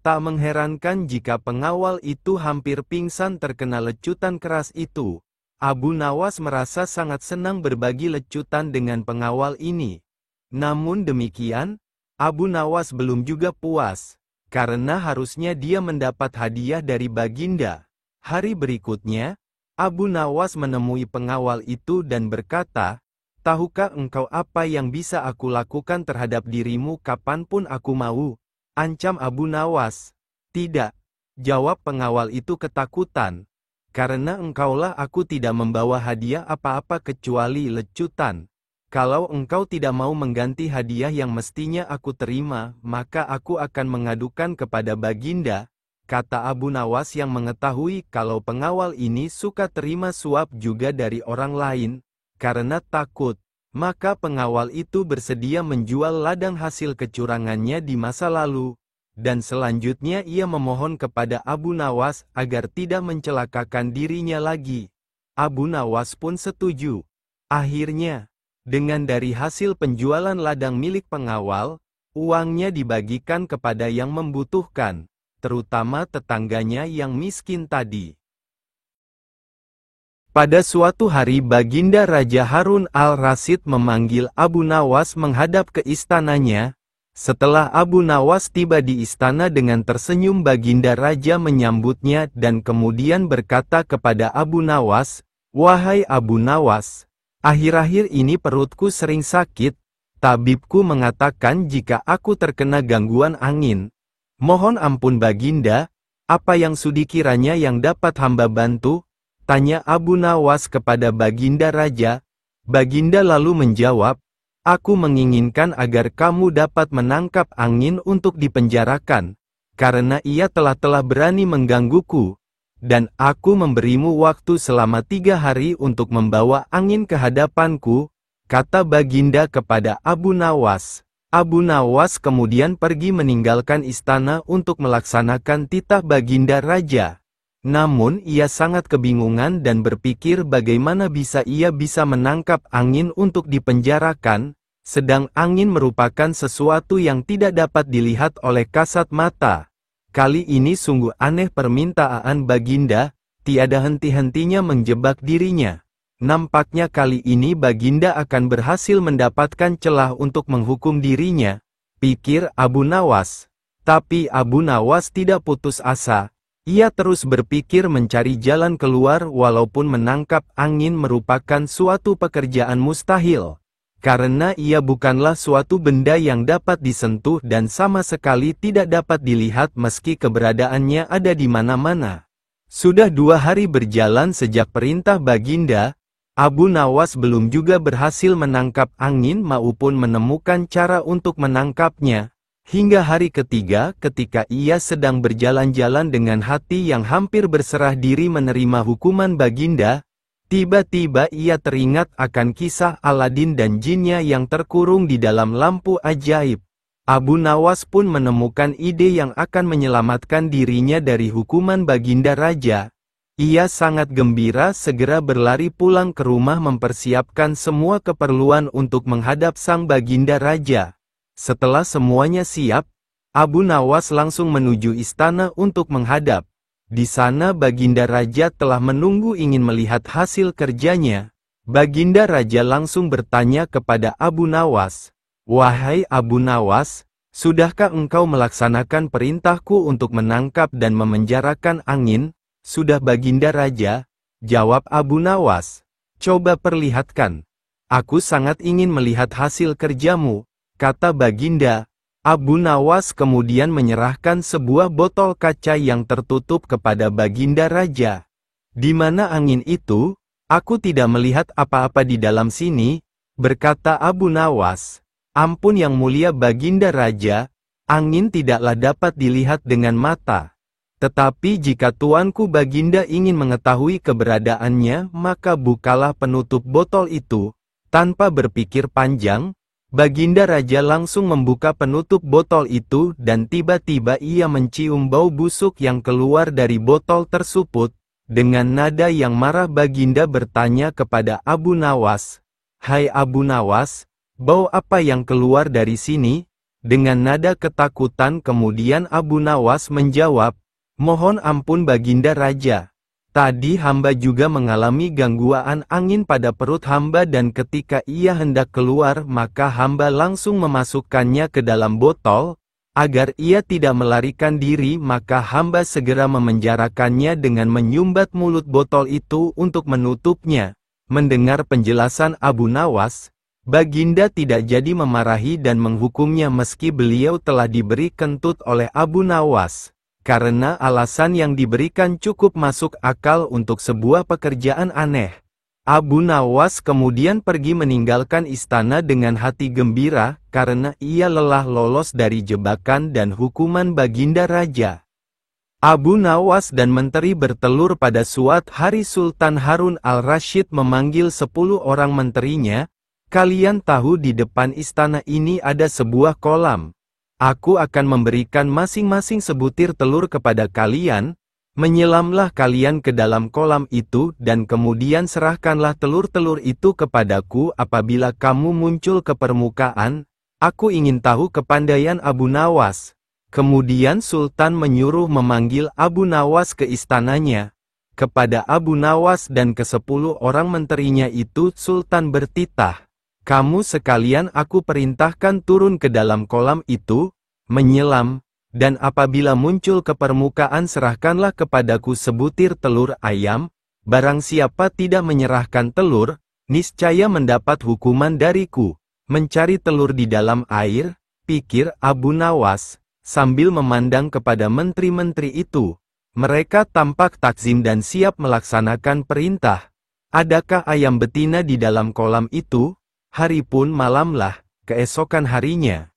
Tak mengherankan jika pengawal itu hampir pingsan terkena lecutan keras itu. Abu Nawas merasa sangat senang berbagi lecutan dengan pengawal ini. Namun demikian, Abu Nawas belum juga puas, karena harusnya dia mendapat hadiah dari Baginda. Hari berikutnya, Abu Nawas menemui pengawal itu dan berkata, "Tahukah engkau apa yang bisa aku lakukan terhadap dirimu kapanpun aku mau?" Ancam Abu Nawas. "Tidak," jawab pengawal itu ketakutan. "Karena engkaulah aku tidak membawa hadiah apa-apa kecuali lecutan. Kalau engkau tidak mau mengganti hadiah yang mestinya aku terima, maka aku akan mengadukan kepada Baginda," kata Abu Nawas yang mengetahui kalau pengawal ini suka terima suap juga dari orang lain. Karena takut, maka pengawal itu bersedia menjual ladang hasil kecurangannya di masa lalu. Dan selanjutnya ia memohon kepada Abu Nawas agar tidak mencelakakan dirinya lagi. Abu Nawas pun setuju. Akhirnya, dengan dari hasil penjualan ladang milik pengawal, uangnya dibagikan kepada yang membutuhkan, terutama tetangganya yang miskin tadi. Pada suatu hari Baginda Raja Harun al-Rasyid memanggil Abu Nawas menghadap ke istananya. Setelah Abu Nawas tiba di istana dengan tersenyum, Baginda Raja menyambutnya dan kemudian berkata kepada Abu Nawas, "Wahai Abu Nawas, akhir-akhir ini perutku sering sakit. Tabibku mengatakan jika aku terkena gangguan angin. Mohon ampun Baginda, apa yang sudi kiranya yang dapat hamba bantu?" tanya Abu Nawas kepada Baginda Raja. Baginda lalu menjawab, "Aku menginginkan agar kamu dapat menangkap angin untuk dipenjarakan, karena ia telah berani menggangguku, dan aku memberimu waktu selama 3 hari untuk membawa angin ke hadapanku," kata Baginda kepada Abu Nawas. Abu Nawas kemudian pergi meninggalkan istana untuk melaksanakan titah Baginda Raja. Namun ia sangat kebingungan dan berpikir bagaimana ia bisa menangkap angin untuk dipenjarakan, sedang angin merupakan sesuatu yang tidak dapat dilihat oleh kasat mata. Kali ini sungguh aneh permintaan Baginda, tiada henti-hentinya menjebak dirinya. Nampaknya kali ini Baginda akan berhasil mendapatkan celah untuk menghukum dirinya, pikir Abu Nawas. Tapi Abu Nawas tidak putus asa. Ia terus berpikir mencari jalan keluar walaupun menangkap angin merupakan suatu pekerjaan mustahil. Karena ia bukanlah suatu benda yang dapat disentuh dan sama sekali tidak dapat dilihat meski keberadaannya ada di mana-mana. Sudah 2 hari berjalan sejak perintah Baginda, Abu Nawas belum juga berhasil menangkap angin maupun menemukan cara untuk menangkapnya. Hingga hari ketiga ketika ia sedang berjalan-jalan dengan hati yang hampir berserah diri menerima hukuman Baginda, tiba-tiba ia teringat akan kisah Aladin dan jinnya yang terkurung di dalam lampu ajaib. Abu Nawas pun menemukan ide yang akan menyelamatkan dirinya dari hukuman Baginda Raja. Ia sangat gembira segera berlari pulang ke rumah mempersiapkan semua keperluan untuk menghadap sang baginda raja. Setelah semuanya siap, Abu Nawas langsung menuju istana untuk menghadap. Di sana baginda raja telah menunggu ingin melihat hasil kerjanya. Baginda raja langsung bertanya kepada Abu Nawas, "Wahai Abu Nawas, sudahkah engkau melaksanakan perintahku untuk menangkap dan memenjarakan angin?" "Sudah baginda raja," jawab Abu Nawas. "Coba perlihatkan. Aku sangat ingin melihat hasil kerjamu," kata baginda. Abu Nawas kemudian menyerahkan sebuah botol kaca yang tertutup kepada baginda raja. "Di mana angin itu? Aku tidak melihat apa-apa di dalam sini," berkata Abu Nawas. "Ampun yang mulia baginda raja, angin tidaklah dapat dilihat dengan mata. Tetapi jika tuanku baginda ingin mengetahui keberadaannya, maka bukalah penutup botol itu." Tanpa berpikir panjang, baginda raja langsung membuka penutup botol itu dan tiba-tiba ia mencium bau busuk yang keluar dari botol tersebut. Dengan nada yang marah baginda bertanya kepada Abu Nawas, "Hai Abu Nawas, bau apa yang keluar dari sini?" Dengan nada ketakutan kemudian Abu Nawas menjawab, "Mohon ampun baginda raja. Tadi hamba juga mengalami gangguan angin pada perut hamba dan ketika ia hendak keluar maka hamba langsung memasukkannya ke dalam botol. Agar ia tidak melarikan diri maka hamba segera memenjarakannya dengan menyumbat mulut botol itu untuk menutupnya." Mendengar penjelasan Abu Nawas, baginda tidak jadi memarahi dan menghukumnya meski beliau telah diberi kentut oleh Abu Nawas. Karena alasan yang diberikan cukup masuk akal untuk sebuah pekerjaan aneh. Abu Nawas kemudian pergi meninggalkan istana dengan hati gembira, karena ia lelah lolos dari jebakan dan hukuman baginda raja. Abu Nawas dan menteri bertelur pada suatu hari. Sultan Harun al-Rasyid memanggil 10 orang menterinya, "Kalian tahu di depan istana ini ada sebuah kolam. Aku akan memberikan masing-masing sebutir telur kepada kalian. Menyelamlah kalian ke dalam kolam itu dan kemudian serahkanlah telur-telur itu kepadaku apabila kamu muncul ke permukaan. Aku ingin tahu kepandaian Abu Nawas." Kemudian Sultan menyuruh memanggil Abu Nawas ke istananya. Kepada Abu Nawas dan ke-10 orang menterinya itu Sultan bertitah, "Kamu sekalian aku perintahkan turun ke dalam kolam itu, menyelam, dan apabila muncul ke permukaan serahkanlah kepadaku sebutir telur ayam. Barang siapa tidak menyerahkan telur, niscaya mendapat hukuman dariku." "Mencari telur di dalam air," pikir Abu Nawas, sambil memandang kepada menteri-menteri itu. Mereka tampak takzim dan siap melaksanakan perintah. "Adakah ayam betina di dalam kolam itu?" Hari pun malamlah, keesokan harinya.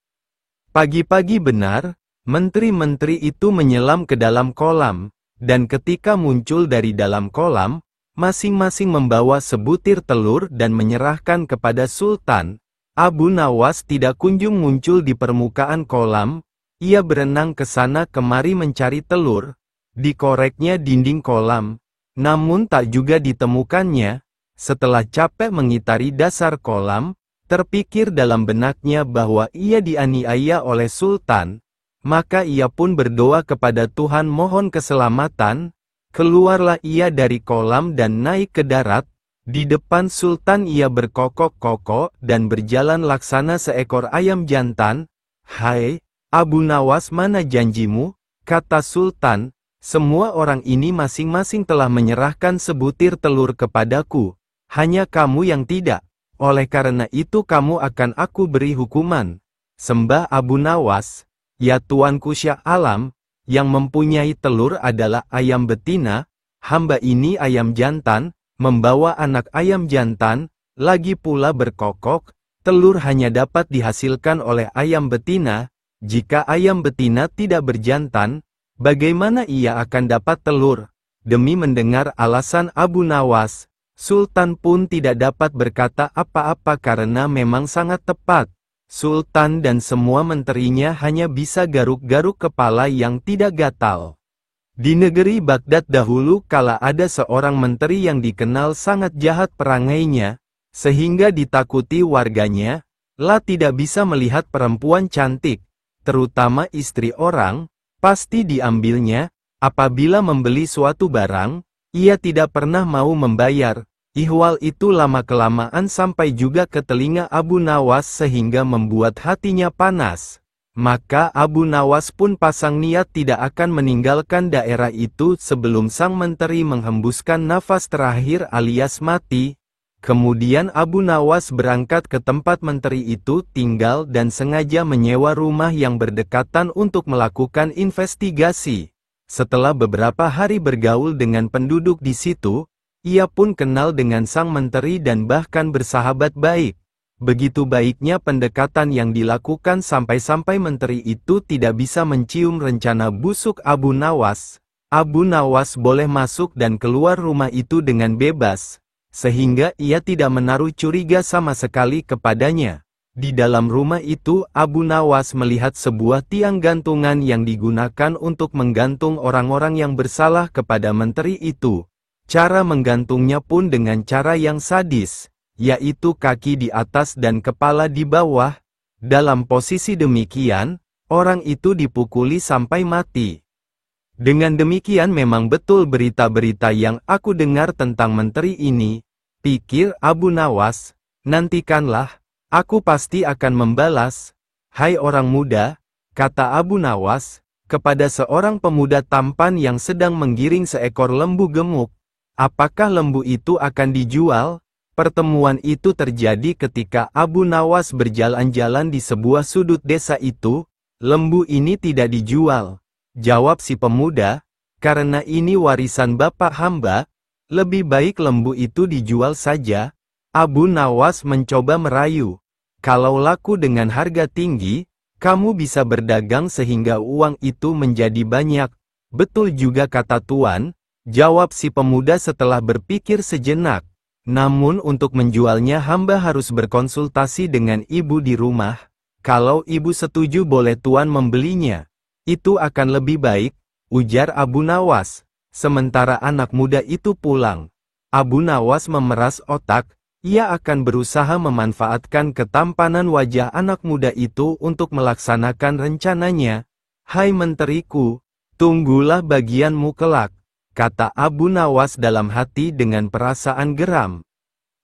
Pagi-pagi benar, menteri-menteri itu menyelam ke dalam kolam, dan ketika muncul dari dalam kolam, masing-masing membawa sebutir telur dan menyerahkan kepada Sultan. Abu Nawas tidak kunjung muncul di permukaan kolam. Ia berenang ke sana kemari mencari telur. Dikoreknya dinding kolam, namun tak juga ditemukannya. Setelah capek mengitari dasar kolam, terpikir dalam benaknya bahwa ia dianiaya oleh Sultan. Maka ia pun berdoa kepada Tuhan mohon keselamatan. Keluarlah ia dari kolam dan naik ke darat. Di depan Sultan ia berkokok-kokok dan berjalan laksana seekor ayam jantan. "Hai, Abu Nawas, mana janjimu?" kata Sultan. "Semua orang ini masing-masing telah menyerahkan sebutir telur kepadaku. Hanya kamu yang tidak. Oleh karena itu kamu akan aku beri hukuman." Sembah Abu Nawas, "Ya Tuanku Syah Alam, yang mempunyai telur adalah ayam betina, hamba ini ayam jantan, membawa anak ayam jantan, lagi pula berkokok, telur hanya dapat dihasilkan oleh ayam betina. Jika ayam betina tidak berjantan, bagaimana ia akan dapat telur?" Demi mendengar alasan Abu Nawas, Sultan pun tidak dapat berkata apa-apa karena memang sangat tepat. Sultan dan semua menterinya hanya bisa garuk-garuk kepala yang tidak gatal. Di negeri Baghdad dahulu kala ada seorang menteri yang dikenal sangat jahat perangainya, sehingga ditakuti warganya, tidak bisa melihat perempuan cantik, terutama istri orang, pasti diambilnya. Apabila membeli suatu barang, ia tidak pernah mau membayar. Ihwal itu lama-kelamaan sampai juga ke telinga Abu Nawas sehingga membuat hatinya panas. Maka Abu Nawas pun pasang niat tidak akan meninggalkan daerah itu sebelum sang menteri menghembuskan nafas terakhir alias mati. Kemudian Abu Nawas berangkat ke tempat menteri itu tinggal dan sengaja menyewa rumah yang berdekatan untuk melakukan investigasi. Setelah beberapa hari bergaul dengan penduduk di situ, ia pun kenal dengan sang menteri dan bahkan bersahabat baik. Begitu baiknya pendekatan yang dilakukan sampai-sampai menteri itu tidak bisa mencium rencana busuk Abu Nawas. Abu Nawas boleh masuk dan keluar rumah itu dengan bebas, sehingga ia tidak menaruh curiga sama sekali kepadanya. Di dalam rumah itu Abu Nawas melihat sebuah tiang gantungan yang digunakan untuk menggantung orang-orang yang bersalah kepada menteri itu. Cara menggantungnya pun dengan cara yang sadis, yaitu kaki di atas dan kepala di bawah. Dalam posisi demikian, orang itu dipukuli sampai mati. Dengan demikian memang betul berita-berita yang aku dengar tentang menteri ini, pikir Abu Nawas, nantikanlah. Aku pasti akan membalas. Hai orang muda, kata Abu Nawas, kepada seorang pemuda tampan yang sedang menggiring seekor lembu gemuk. Apakah lembu itu akan dijual? Pertemuan itu terjadi ketika Abu Nawas berjalan-jalan di sebuah sudut desa itu. Lembu ini tidak dijual, jawab si pemuda, karena ini warisan bapak hamba. Lebih baik lembu itu dijual saja. Abu Nawas mencoba merayu. Kalau laku dengan harga tinggi, kamu bisa berdagang sehingga uang itu menjadi banyak. Betul juga kata tuan, jawab si pemuda setelah berpikir sejenak. Namun untuk menjualnya hamba harus berkonsultasi dengan ibu di rumah. Kalau ibu setuju boleh tuan membelinya. Itu akan lebih baik, ujar Abu Nawas. Sementara anak muda itu pulang, Abu Nawas memeras otak. Ia akan berusaha memanfaatkan ketampanan wajah anak muda itu untuk melaksanakan rencananya. Hai menteriku, tunggulah bagianmu kelak, kata Abu Nawas dalam hati dengan perasaan geram.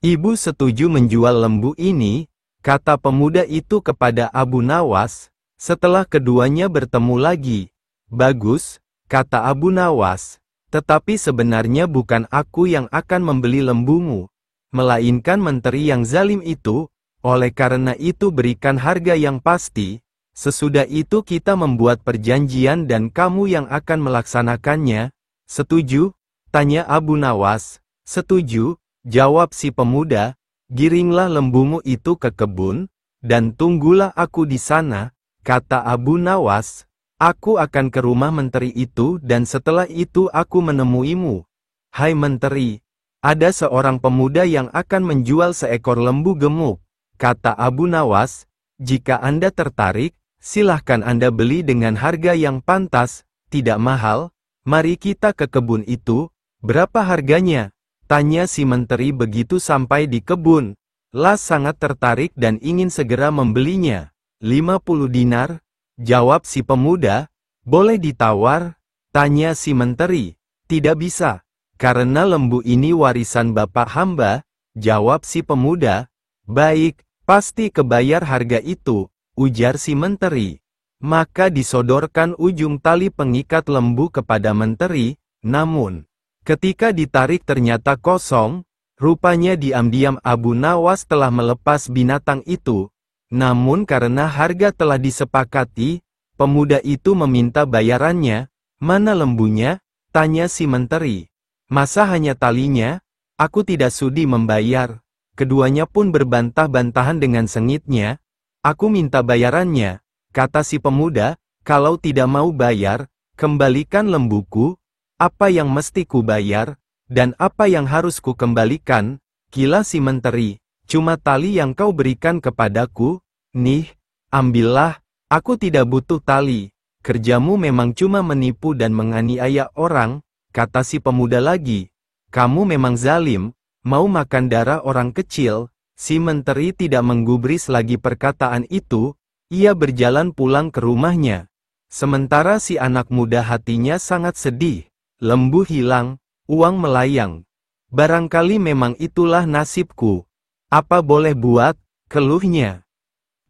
Ibu setuju menjual lembu ini, kata pemuda itu kepada Abu Nawas, setelah keduanya bertemu lagi. Bagus, kata Abu Nawas, tetapi sebenarnya bukan aku yang akan membeli lembumu, melainkan menteri yang zalim itu. Oleh karena itu berikan harga yang pasti. Sesudah itu kita membuat perjanjian dan kamu yang akan melaksanakannya. Setuju? Tanya Abu Nawas. Setuju, jawab si pemuda. Giringlah lembumu itu ke kebun, dan tunggulah aku di sana, kata Abu Nawas. Aku akan ke rumah menteri itu dan setelah itu aku menemuimu. Hai menteri, ada seorang pemuda yang akan menjual seekor lembu gemuk, kata Abu Nawas. Jika Anda tertarik, silahkan Anda beli dengan harga yang pantas, tidak mahal. Mari kita ke kebun itu. Berapa harganya? Tanya si menteri begitu sampai di kebun. Sangat tertarik dan ingin segera membelinya. 50 dinar, jawab si pemuda. Boleh ditawar? Tanya si menteri. Tidak bisa. Karena lembu ini warisan bapak hamba, jawab si pemuda. Baik, pasti kebayar harga itu, ujar si menteri. Maka disodorkan ujung tali pengikat lembu kepada menteri, namun, ketika ditarik ternyata kosong, rupanya diam-diam Abu Nawas telah melepas binatang itu. Namun karena harga telah disepakati, pemuda itu meminta bayarannya. Mana lembunya? Tanya si menteri. Masa hanya talinya? Aku tidak sudi membayar. Keduanya pun berbantah-bantahan dengan sengitnya. Aku minta bayarannya, kata si pemuda. Kalau tidak mau bayar, kembalikan lembuku. Apa yang mesti ku bayar, dan apa yang harus ku kembalikan? Gila si menteri. Cuma tali yang kau berikan kepadaku. Nih, ambillah. Aku tidak butuh tali. Kerjamu memang cuma menipu dan menganiaya orang, kata si pemuda lagi. Kamu memang zalim, mau makan darah orang kecil. Si menteri tidak menggubris lagi perkataan itu, ia berjalan pulang ke rumahnya. Sementara si anak muda hatinya sangat sedih, lembu hilang, uang melayang. Barangkali memang itulah nasibku. Apa boleh buat, keluhnya.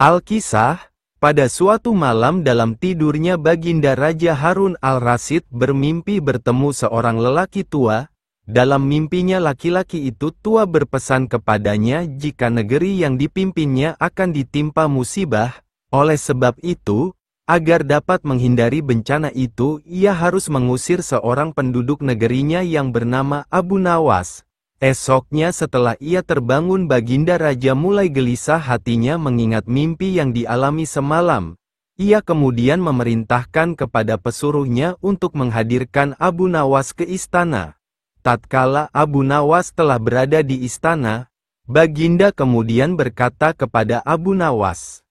Alkisah, pada suatu malam dalam tidurnya Baginda Raja Harun al-Rasyid bermimpi bertemu seorang lelaki tua. Dalam mimpinya laki-laki itu tua berpesan kepadanya jika negeri yang dipimpinnya akan ditimpa musibah. Oleh sebab itu, agar dapat menghindari bencana itu, ia harus mengusir seorang penduduk negerinya yang bernama Abu Nawas. Esoknya setelah ia terbangun Baginda Raja mulai gelisah hatinya mengingat mimpi yang dialami semalam. Ia kemudian memerintahkan kepada pesuruhnya untuk menghadirkan Abu Nawas ke istana. Tatkala Abu Nawas telah berada di istana, Baginda kemudian berkata kepada Abu Nawas,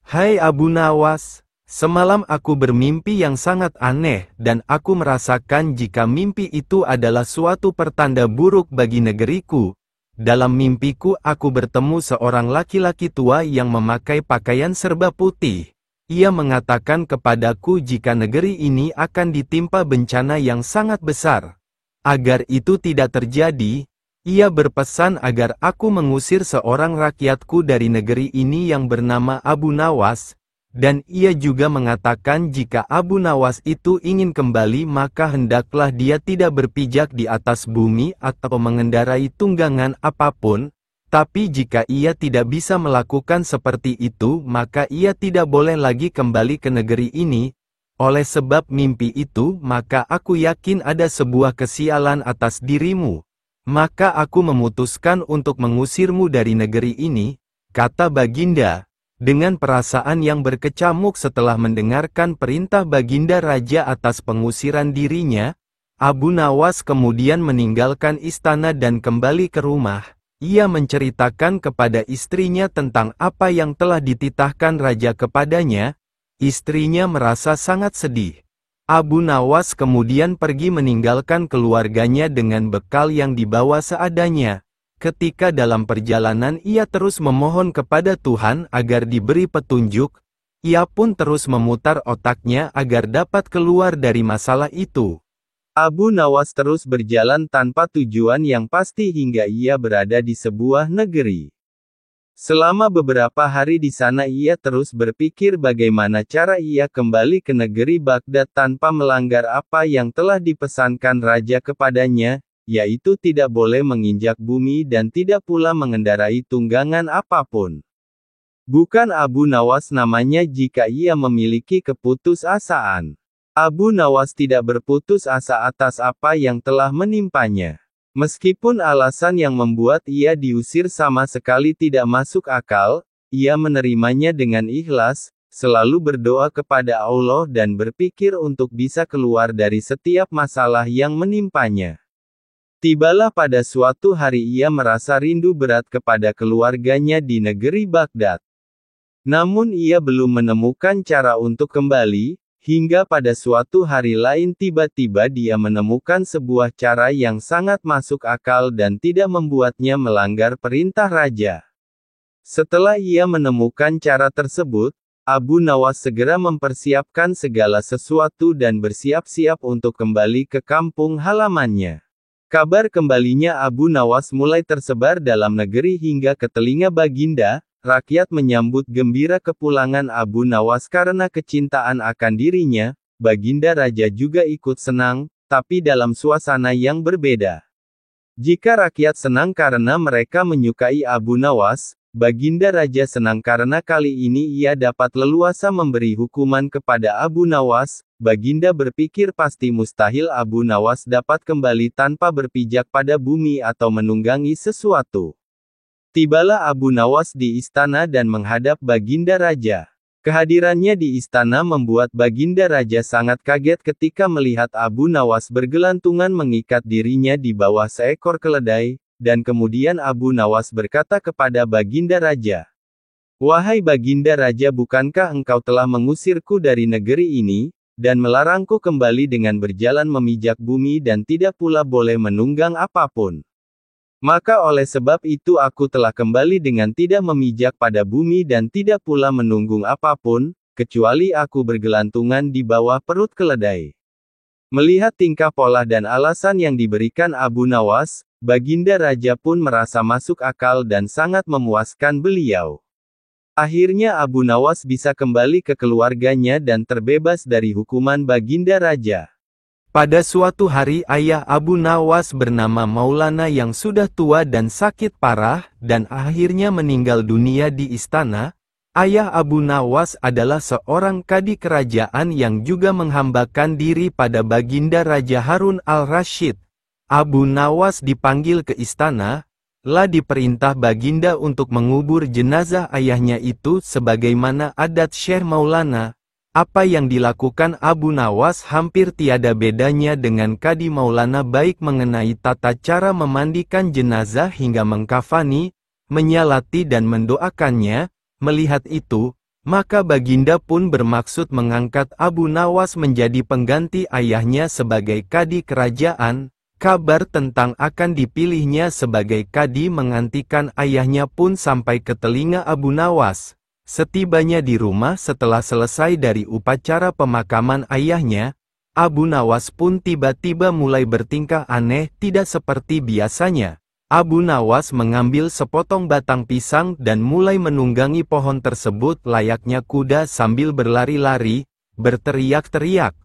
"Hai Abu Nawas, semalam aku bermimpi yang sangat aneh dan aku merasakan jika mimpi itu adalah suatu pertanda buruk bagi negeriku. Dalam mimpiku aku bertemu seorang laki-laki tua yang memakai pakaian serba putih. Ia mengatakan kepadaku jika negeri ini akan ditimpa bencana yang sangat besar. Agar itu tidak terjadi, ia berpesan agar aku mengusir seorang rakyatku dari negeri ini yang bernama Abu Nawas. Dan ia juga mengatakan jika Abu Nawas itu ingin kembali maka hendaklah dia tidak berpijak di atas bumi atau mengendarai tunggangan apapun, tapi jika ia tidak bisa melakukan seperti itu maka ia tidak boleh lagi kembali ke negeri ini. Oleh sebab mimpi itu maka aku yakin ada sebuah kesialan atas dirimu. Maka aku memutuskan untuk mengusirmu dari negeri ini," kata Baginda. Dengan perasaan yang berkecamuk setelah mendengarkan perintah Baginda Raja atas pengusiran dirinya, Abu Nawas kemudian meninggalkan istana dan kembali ke rumah. Ia menceritakan kepada istrinya tentang apa yang telah dititahkan Raja kepadanya. Istrinya merasa sangat sedih. Abu Nawas kemudian pergi meninggalkan keluarganya dengan bekal yang dibawa seadanya. Ketika dalam perjalanan ia terus memohon kepada Tuhan agar diberi petunjuk, ia pun terus memutar otaknya agar dapat keluar dari masalah itu. Abu Nawas terus berjalan tanpa tujuan yang pasti hingga ia berada di sebuah negeri. Selama beberapa hari di sana ia terus berpikir bagaimana cara ia kembali ke negeri Baghdad tanpa melanggar apa yang telah dipesankan raja kepadanya, yaitu tidak boleh menginjak bumi dan tidak pula mengendarai tunggangan apapun. Bukan Abu Nawas namanya jika ia memiliki keputusasaan. Abu Nawas tidak berputus asa atas apa yang telah menimpanya. Meskipun alasan yang membuat ia diusir sama sekali tidak masuk akal, ia menerimanya dengan ikhlas, selalu berdoa kepada Allah dan berpikir untuk bisa keluar dari setiap masalah yang menimpanya. Tibalah pada suatu hari ia merasa rindu berat kepada keluarganya di negeri Baghdad. Namun ia belum menemukan cara untuk kembali. Hingga pada suatu hari lain tiba-tiba dia menemukan sebuah cara yang sangat masuk akal dan tidak membuatnya melanggar perintah raja. Setelah ia menemukan cara tersebut, Abu Nawas segera mempersiapkan segala sesuatu dan bersiap-siap untuk kembali ke kampung halamannya. Kabar kembalinya Abu Nawas mulai tersebar dalam negeri hingga ke telinga Baginda. Rakyat menyambut gembira kepulangan Abu Nawas karena kecintaan akan dirinya. Baginda Raja juga ikut senang, tapi dalam suasana yang berbeda. Jika rakyat senang karena mereka menyukai Abu Nawas, Baginda Raja senang karena kali ini ia dapat leluasa memberi hukuman kepada Abu Nawas. Baginda berpikir pasti mustahil Abu Nawas dapat kembali tanpa berpijak pada bumi atau menunggangi sesuatu. Tibalah Abu Nawas di istana dan menghadap Baginda Raja. Kehadirannya di istana membuat Baginda Raja sangat kaget ketika melihat Abu Nawas bergelantungan mengikat dirinya di bawah seekor keledai, dan kemudian Abu Nawas berkata kepada Baginda Raja, "Wahai Baginda Raja, bukankah engkau telah mengusirku dari negeri ini? dan melarangku kembali dengan berjalan memijak bumi dan tidak pula boleh menunggang apapun. Maka oleh sebab itu aku telah kembali dengan tidak memijak pada bumi dan tidak pula menunggung apapun, kecuali aku bergelantungan di bawah perut keledai. Melihat tingkah pola dan alasan yang diberikan Abu Nawas, Baginda Raja pun merasa masuk akal dan sangat memuaskan beliau. Akhirnya Abu Nawas bisa kembali ke keluarganya dan terbebas dari hukuman Baginda Raja. Pada suatu hari ayah Abu Nawas bernama Maulana yang sudah tua dan sakit parah, dan akhirnya meninggal dunia di istana. Ayah Abu Nawas adalah seorang kadi kerajaan yang juga menghambakan diri pada Baginda Raja Harun al-Rasyid. Abu Nawas dipanggil ke istana, diperintah Baginda untuk mengubur jenazah ayahnya itu sebagaimana adat Syekh Maulana. Apa yang dilakukan Abu Nawas hampir tiada bedanya dengan Kadi Maulana baik mengenai tata cara memandikan jenazah hingga mengkafani, menyalati dan mendoakannya. Melihat itu, maka Baginda pun bermaksud mengangkat Abu Nawas menjadi pengganti ayahnya sebagai kadi kerajaan. Kabar tentang akan dipilihnya sebagai kadi menggantikan ayahnya pun sampai ke telinga Abu Nawas. Setibanya di rumah setelah selesai dari upacara pemakaman ayahnya, Abu Nawas pun tiba-tiba mulai bertingkah aneh tidak seperti biasanya. Abu Nawas mengambil sepotong batang pisang dan mulai menunggangi pohon tersebut layaknya kuda sambil berlari-lari, berteriak-teriak.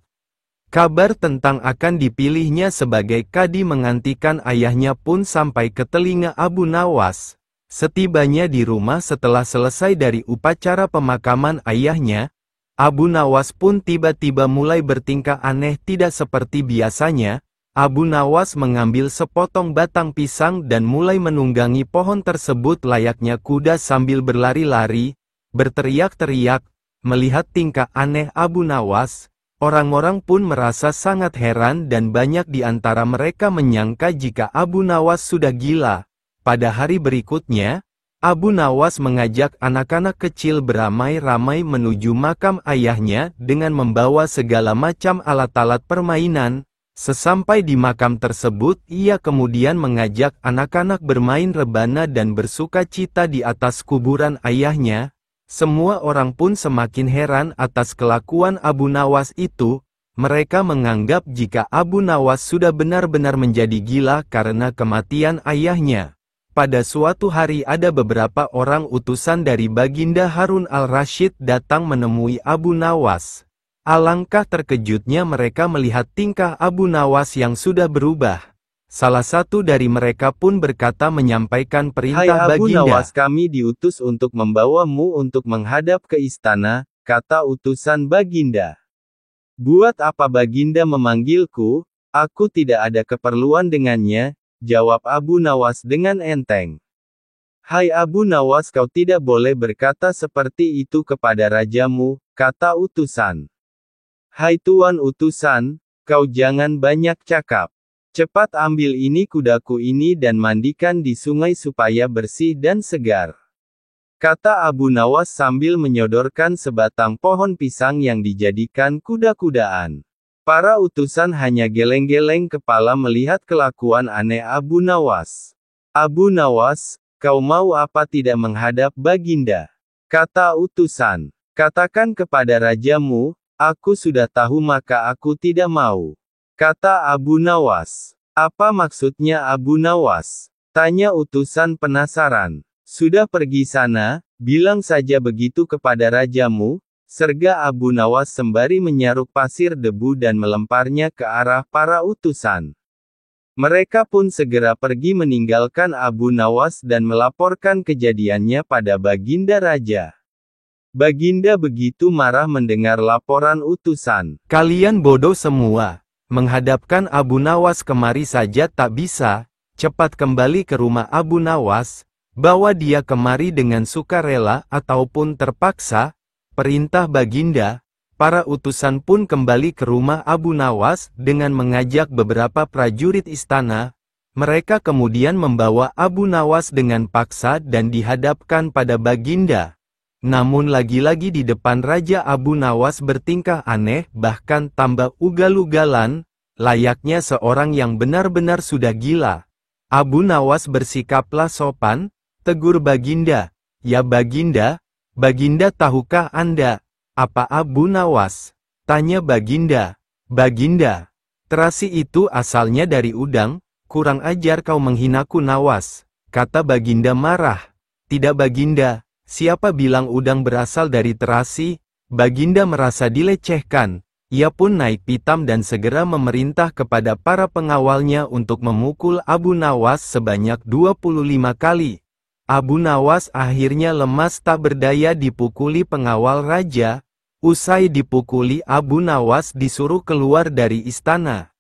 Kabar tentang akan dipilihnya sebagai kadi menggantikan ayahnya pun sampai ke telinga Abu Nawas. Setibanya di rumah setelah selesai dari upacara pemakaman ayahnya, Abu Nawas pun tiba-tiba mulai bertingkah aneh tidak seperti biasanya. Abu Nawas mengambil sepotong batang pisang dan mulai menunggangi pohon tersebut layaknya kuda sambil berlari-lari, berteriak-teriak. Melihat tingkah aneh Abu Nawas, orang-orang pun merasa sangat heran dan banyak di antara mereka menyangka jika Abu Nawas sudah gila. Pada hari berikutnya, Abu Nawas mengajak anak-anak kecil beramai-ramai menuju makam ayahnya dengan membawa segala macam alat-alat permainan. Sesampai di makam tersebut, ia kemudian mengajak anak-anak bermain rebana dan bersuka cita di atas kuburan ayahnya. Semua orang pun semakin heran atas kelakuan Abu Nawas itu. Mereka menganggap jika Abu Nawas sudah benar-benar menjadi gila karena kematian ayahnya. Pada suatu hari ada beberapa orang utusan dari Baginda Harun al-Rasyid datang menemui Abu Nawas. Alangkah terkejutnya mereka melihat tingkah Abu Nawas yang sudah berubah. Salah satu dari mereka pun berkata menyampaikan perintah Baginda. "Hai Abu Nawas, kami diutus untuk membawamu untuk menghadap ke istana," kata utusan Baginda. "Buat apa Baginda memanggilku? Aku tidak ada keperluan dengannya," jawab Abu Nawas dengan enteng. "Hai Abu Nawas, kau tidak boleh berkata seperti itu kepada rajamu," kata utusan. "Hai Tuan utusan, kau jangan banyak cakap. Cepat ambil ini kudaku ini dan mandikan di sungai supaya bersih dan segar," kata Abu Nawas sambil menyodorkan sebatang pohon pisang yang dijadikan kuda-kudaan. Para utusan hanya geleng-geleng kepala melihat kelakuan aneh Abu Nawas. "Abu Nawas, kau mau apa tidak menghadap Baginda?" kata utusan. "Katakan kepada rajamu, aku sudah tahu maka aku tidak mau," kata Abu Nawas. "Apa maksudnya Abu Nawas?" tanya utusan penasaran. "Sudah pergi sana, bilang saja begitu kepada rajamu," serga Abu Nawas sembari menyaruk pasir debu dan melemparnya ke arah para utusan. Mereka pun segera pergi meninggalkan Abu Nawas dan melaporkan kejadiannya pada Baginda Raja. Baginda begitu marah mendengar laporan utusan. "Kalian bodoh semua. Menghadapkan Abu Nawas kemari saja tak bisa. Cepat kembali ke rumah Abu Nawas. Bawa dia kemari dengan sukarela ataupun terpaksa," perintah Baginda. Para utusan pun kembali ke rumah Abu Nawas dengan mengajak beberapa prajurit istana. Mereka kemudian membawa Abu Nawas dengan paksa dan dihadapkan pada Baginda. Namun lagi-lagi di depan Raja Abu Nawas bertingkah aneh, bahkan tambah ugal-ugalan, layaknya seorang yang benar-benar sudah gila. Abu Nawas bersikaplah sopan, tegur Baginda. Ya Baginda, Baginda tahukah Anda, apa Abu Nawas? Tanya Baginda. Baginda, terasi itu asalnya dari udang, kurang ajar kau menghinaku Nawas, kata Baginda marah. Tidak Baginda. Siapa bilang udang berasal dari terasi? Baginda merasa dilecehkan. Ia pun naik pitam dan segera memerintah kepada para pengawalnya untuk memukul Abu Nawas sebanyak 25 kali. Abu Nawas akhirnya lemas tak berdaya dipukuli pengawal raja. Usai dipukuli, Abu Nawas disuruh keluar dari istana.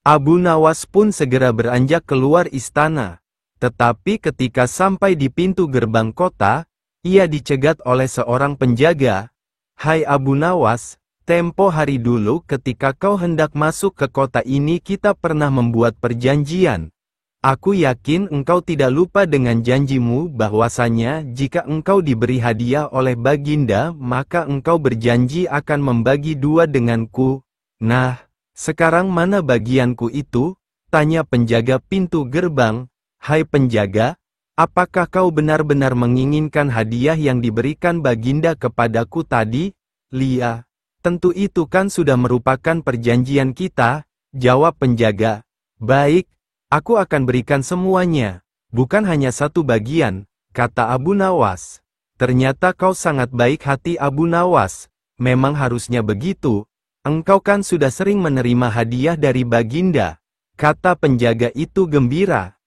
Abu Nawas pun segera beranjak keluar istana. Tetapi ketika sampai di pintu gerbang kota, ia dicegat oleh seorang penjaga. Hai Abu Nawas, tempo hari dulu ketika kau hendak masuk ke kota ini kita pernah membuat perjanjian. Aku yakin engkau tidak lupa dengan janjimu bahwasanya jika engkau diberi hadiah oleh Baginda maka engkau berjanji akan membagi dua denganku. Nah, sekarang mana bagianku itu? Tanya penjaga pintu gerbang. Hai penjaga, apakah kau benar-benar menginginkan hadiah yang diberikan Baginda kepadaku tadi? Lia, tentu itu kan sudah merupakan perjanjian kita, jawab penjaga. Baik, aku akan berikan semuanya, bukan hanya satu bagian, kata Abu Nawas. Ternyata kau sangat baik hati Abu Nawas, memang harusnya begitu, engkau kan sudah sering menerima hadiah dari Baginda, kata penjaga itu gembira.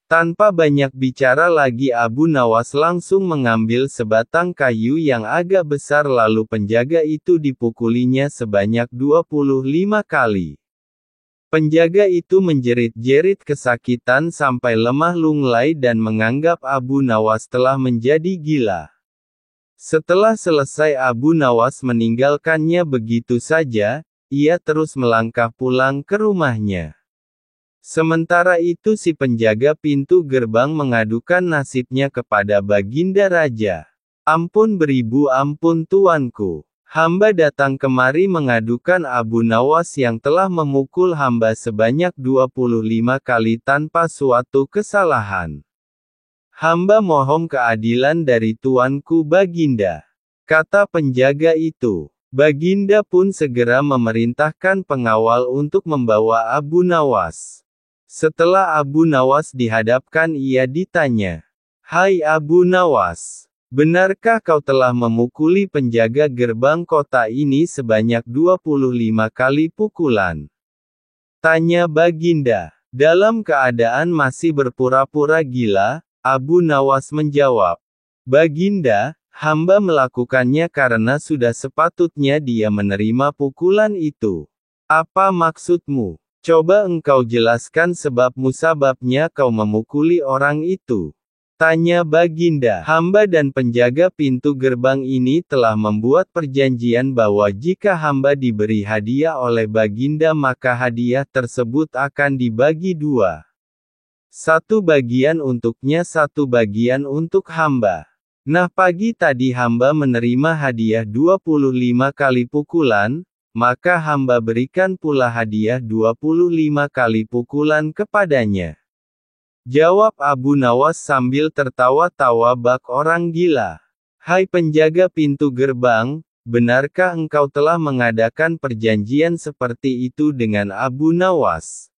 Tanpa banyak bicara lagi Abu Nawas langsung mengambil sebatang kayu yang agak besar lalu penjaga itu dipukulinya sebanyak 25 kali. Penjaga itu menjerit-jerit kesakitan sampai lemah lunglai dan menganggap Abu Nawas telah menjadi gila. Setelah selesai Abu Nawas meninggalkannya begitu saja, ia terus melangkah pulang ke rumahnya. Sementara itu si penjaga pintu gerbang mengadukan nasibnya kepada Baginda Raja. Ampun beribu ampun tuanku. Hamba datang kemari mengadukan Abu Nawas yang telah memukul hamba sebanyak 25 kali tanpa suatu kesalahan. Hamba mohon keadilan dari tuanku Baginda, kata penjaga itu. Baginda pun segera memerintahkan pengawal untuk membawa Abu Nawas. Setelah Abu Nawas dihadapkan ia ditanya, Hai Abu Nawas, benarkah kau telah memukuli penjaga gerbang kota ini sebanyak 25 kali pukulan? Tanya Baginda. Dalam keadaan masih berpura-pura gila, Abu Nawas menjawab, Baginda, hamba melakukannya karena sudah sepatutnya dia menerima pukulan itu. Apa maksudmu? Coba engkau jelaskan sebab musababnya kau memukuli orang itu. Tanya Baginda. Hamba dan penjaga pintu gerbang ini telah membuat perjanjian bahwa jika hamba diberi hadiah oleh Baginda maka hadiah tersebut akan dibagi dua. Satu bagian untuknya, satu bagian untuk hamba. Nah pagi tadi hamba menerima hadiah 25 kali pukulan, maka hamba berikan pula hadiah 25 kali pukulan kepadanya. Jawab Abu Nawas sambil tertawa-tawa bak orang gila. Hai penjaga pintu gerbang, benarkah engkau telah mengadakan perjanjian seperti itu dengan Abu Nawas?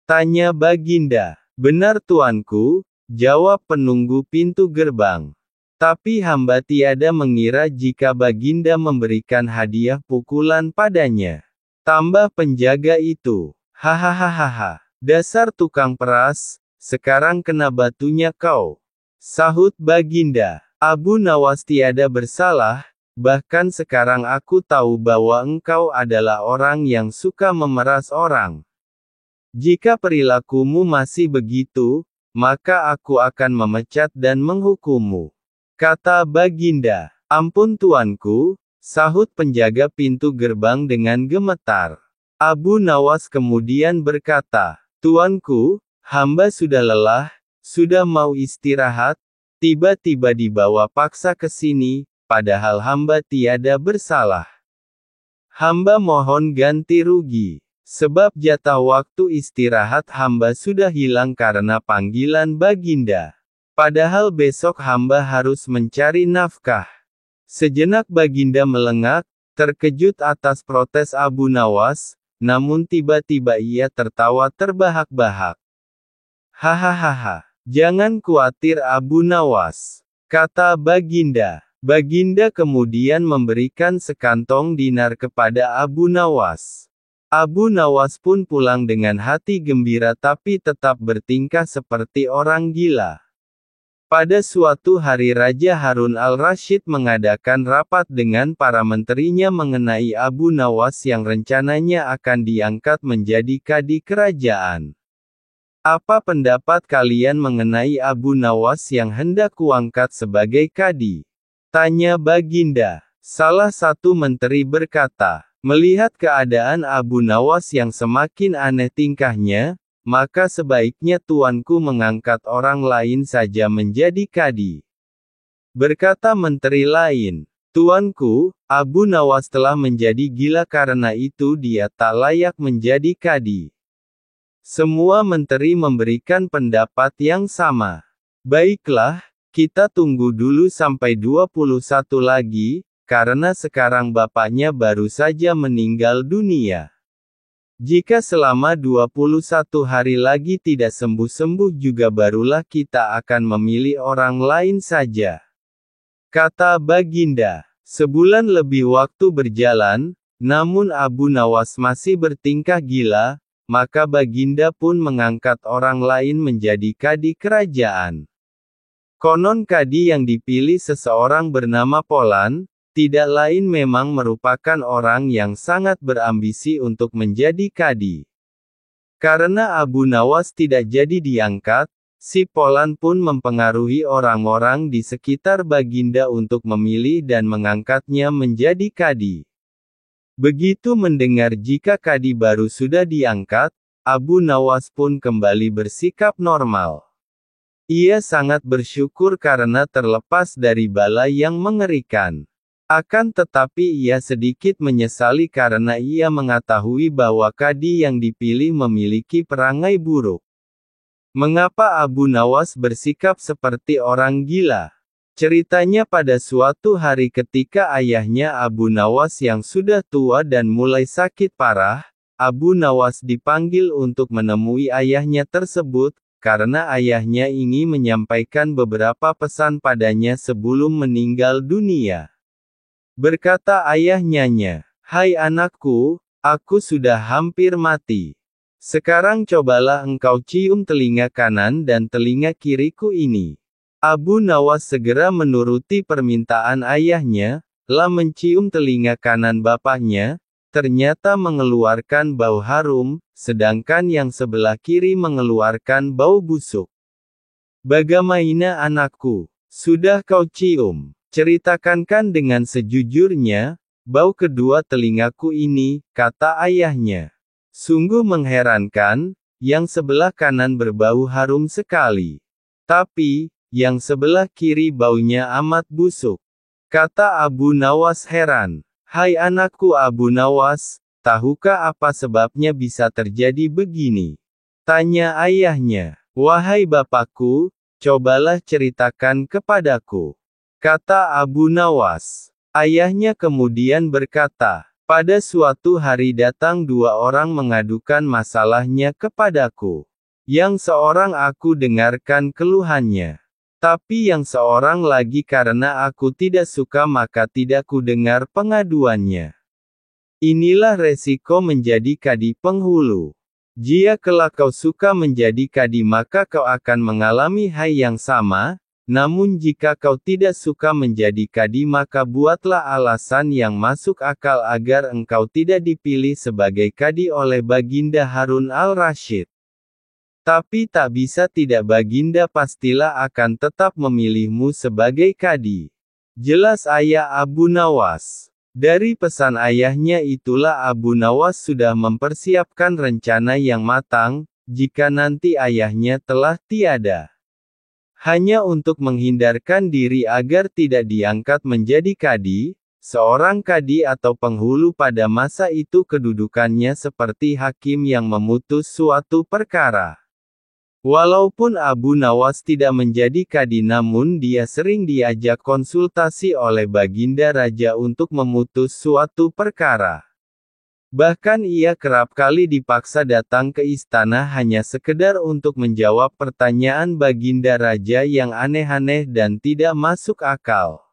Tanya Baginda. Benar tuanku, jawab penunggu pintu gerbang. Tapi hamba tiada mengira jika Baginda memberikan hadiah pukulan padanya. Tambah penjaga itu. Hahaha, dasar tukang peras, sekarang kena batunya kau. Sahut Baginda. Abu Nawas tiada bersalah, bahkan sekarang aku tahu bahwa engkau adalah orang yang suka memeras orang. Jika perilakumu masih begitu, maka aku akan memecat dan menghukummu. Kata Baginda. Ampun tuanku, sahut penjaga pintu gerbang dengan gemetar. Abu Nawas kemudian berkata, Tuanku, hamba sudah lelah, sudah mau istirahat, tiba-tiba dibawa paksa ke sini, padahal hamba tiada bersalah. Hamba mohon ganti rugi, sebab jatah waktu istirahat hamba sudah hilang karena panggilan Baginda. Padahal besok hamba harus mencari nafkah. Sejenak Baginda melengak, terkejut atas protes Abu Nawas, namun tiba-tiba ia tertawa terbahak-bahak. Hahaha, jangan khawatir Abu Nawas, kata Baginda. Baginda kemudian memberikan sekantong dinar kepada Abu Nawas. Abu Nawas pun pulang dengan hati gembira tapi tetap bertingkah seperti orang gila. Pada suatu hari Raja Harun al-Rasyid mengadakan rapat dengan para menterinya mengenai Abu Nawas yang rencananya akan diangkat menjadi kadi kerajaan. Apa pendapat kalian mengenai Abu Nawas yang hendak kuangkat sebagai kadi? Tanya Baginda. Salah satu menteri berkata, melihat keadaan Abu Nawas yang semakin aneh tingkahnya, maka sebaiknya tuanku mengangkat orang lain saja menjadi kadi. Berkata menteri lain, tuanku, Abu Nawas telah menjadi gila karena itu dia tak layak menjadi kadi. Semua menteri memberikan pendapat yang sama. Baiklah, kita tunggu dulu sampai 21 lagi, karena sekarang bapaknya baru saja meninggal dunia. Jika selama 21 hari lagi tidak sembuh-sembuh juga barulah kita akan memilih orang lain saja. Kata Baginda. Sebulan lebih waktu berjalan, namun Abu Nawas masih bertingkah gila, maka Baginda pun mengangkat orang lain menjadi kadi kerajaan. Konon kadi yang dipilih seseorang bernama Polan, tidak lain memang merupakan orang yang sangat berambisi untuk menjadi kadi. Karena Abu Nawas tidak jadi diangkat, si Polan pun mempengaruhi orang-orang di sekitar Baginda untuk memilih dan mengangkatnya menjadi kadi. Begitu mendengar jika kadi baru sudah diangkat, Abu Nawas pun kembali bersikap normal. Ia sangat bersyukur karena terlepas dari bala yang mengerikan. Akan tetapi ia sedikit menyesali karena ia mengetahui bahwa kadi yang dipilih memiliki perangai buruk. Mengapa Abu Nawas bersikap seperti orang gila? Ceritanya pada suatu hari ketika ayahnya Abu Nawas yang sudah tua dan mulai sakit parah, Abu Nawas dipanggil untuk menemui ayahnya tersebut, karena ayahnya ingin menyampaikan beberapa pesan padanya sebelum meninggal dunia. Berkata ayahnya, "Hai anakku, aku sudah hampir mati. Sekarang cobalah engkau cium telinga kanan dan telinga kiriku ini." Abu Nawas segera menuruti permintaan ayahnya, mencium telinga kanan bapaknya, ternyata mengeluarkan bau harum, sedangkan yang sebelah kiri mengeluarkan bau busuk. "Bagaimana anakku? Sudah kau cium? Ceritakan dengan sejujurnya, bau kedua telingaku ini," kata ayahnya. "Sungguh mengherankan, yang sebelah kanan berbau harum sekali. Tapi, yang sebelah kiri baunya amat busuk." Kata Abu Nawas heran. "Hai anakku Abu Nawas, tahukah apa sebabnya bisa terjadi begini?" Tanya ayahnya. "Wahai bapakku, cobalah ceritakan kepadaku," kata Abu Nawas. Ayahnya kemudian berkata, "Pada suatu hari datang dua orang mengadukan masalahnya kepadaku. Yang seorang aku dengarkan keluhannya. Tapi yang seorang lagi karena aku tidak suka maka tidak ku dengar pengaduannya. Inilah resiko menjadi kadi penghulu. Jika kelak kau suka menjadi kadi maka kau akan mengalami hal yang sama, namun jika kau tidak suka menjadi kadi maka buatlah alasan yang masuk akal agar engkau tidak dipilih sebagai kadi oleh Baginda Harun al-Rasyid. Tapi tak bisa tidak Baginda pastilah akan tetap memilihmu sebagai kadi." Jelas ayah Abu Nawas. Dari pesan ayahnya itulah Abu Nawas sudah mempersiapkan rencana yang matang, jika nanti ayahnya telah tiada. Hanya untuk menghindarkan diri agar tidak diangkat menjadi kadi, seorang kadi atau penghulu pada masa itu kedudukannya seperti hakim yang memutus suatu perkara. Walaupun Abu Nawas tidak menjadi kadi namun dia sering diajak konsultasi oleh Baginda Raja untuk memutus suatu perkara. Bahkan ia kerap kali dipaksa datang ke istana hanya sekedar untuk menjawab pertanyaan Baginda Raja yang aneh-aneh dan tidak masuk akal.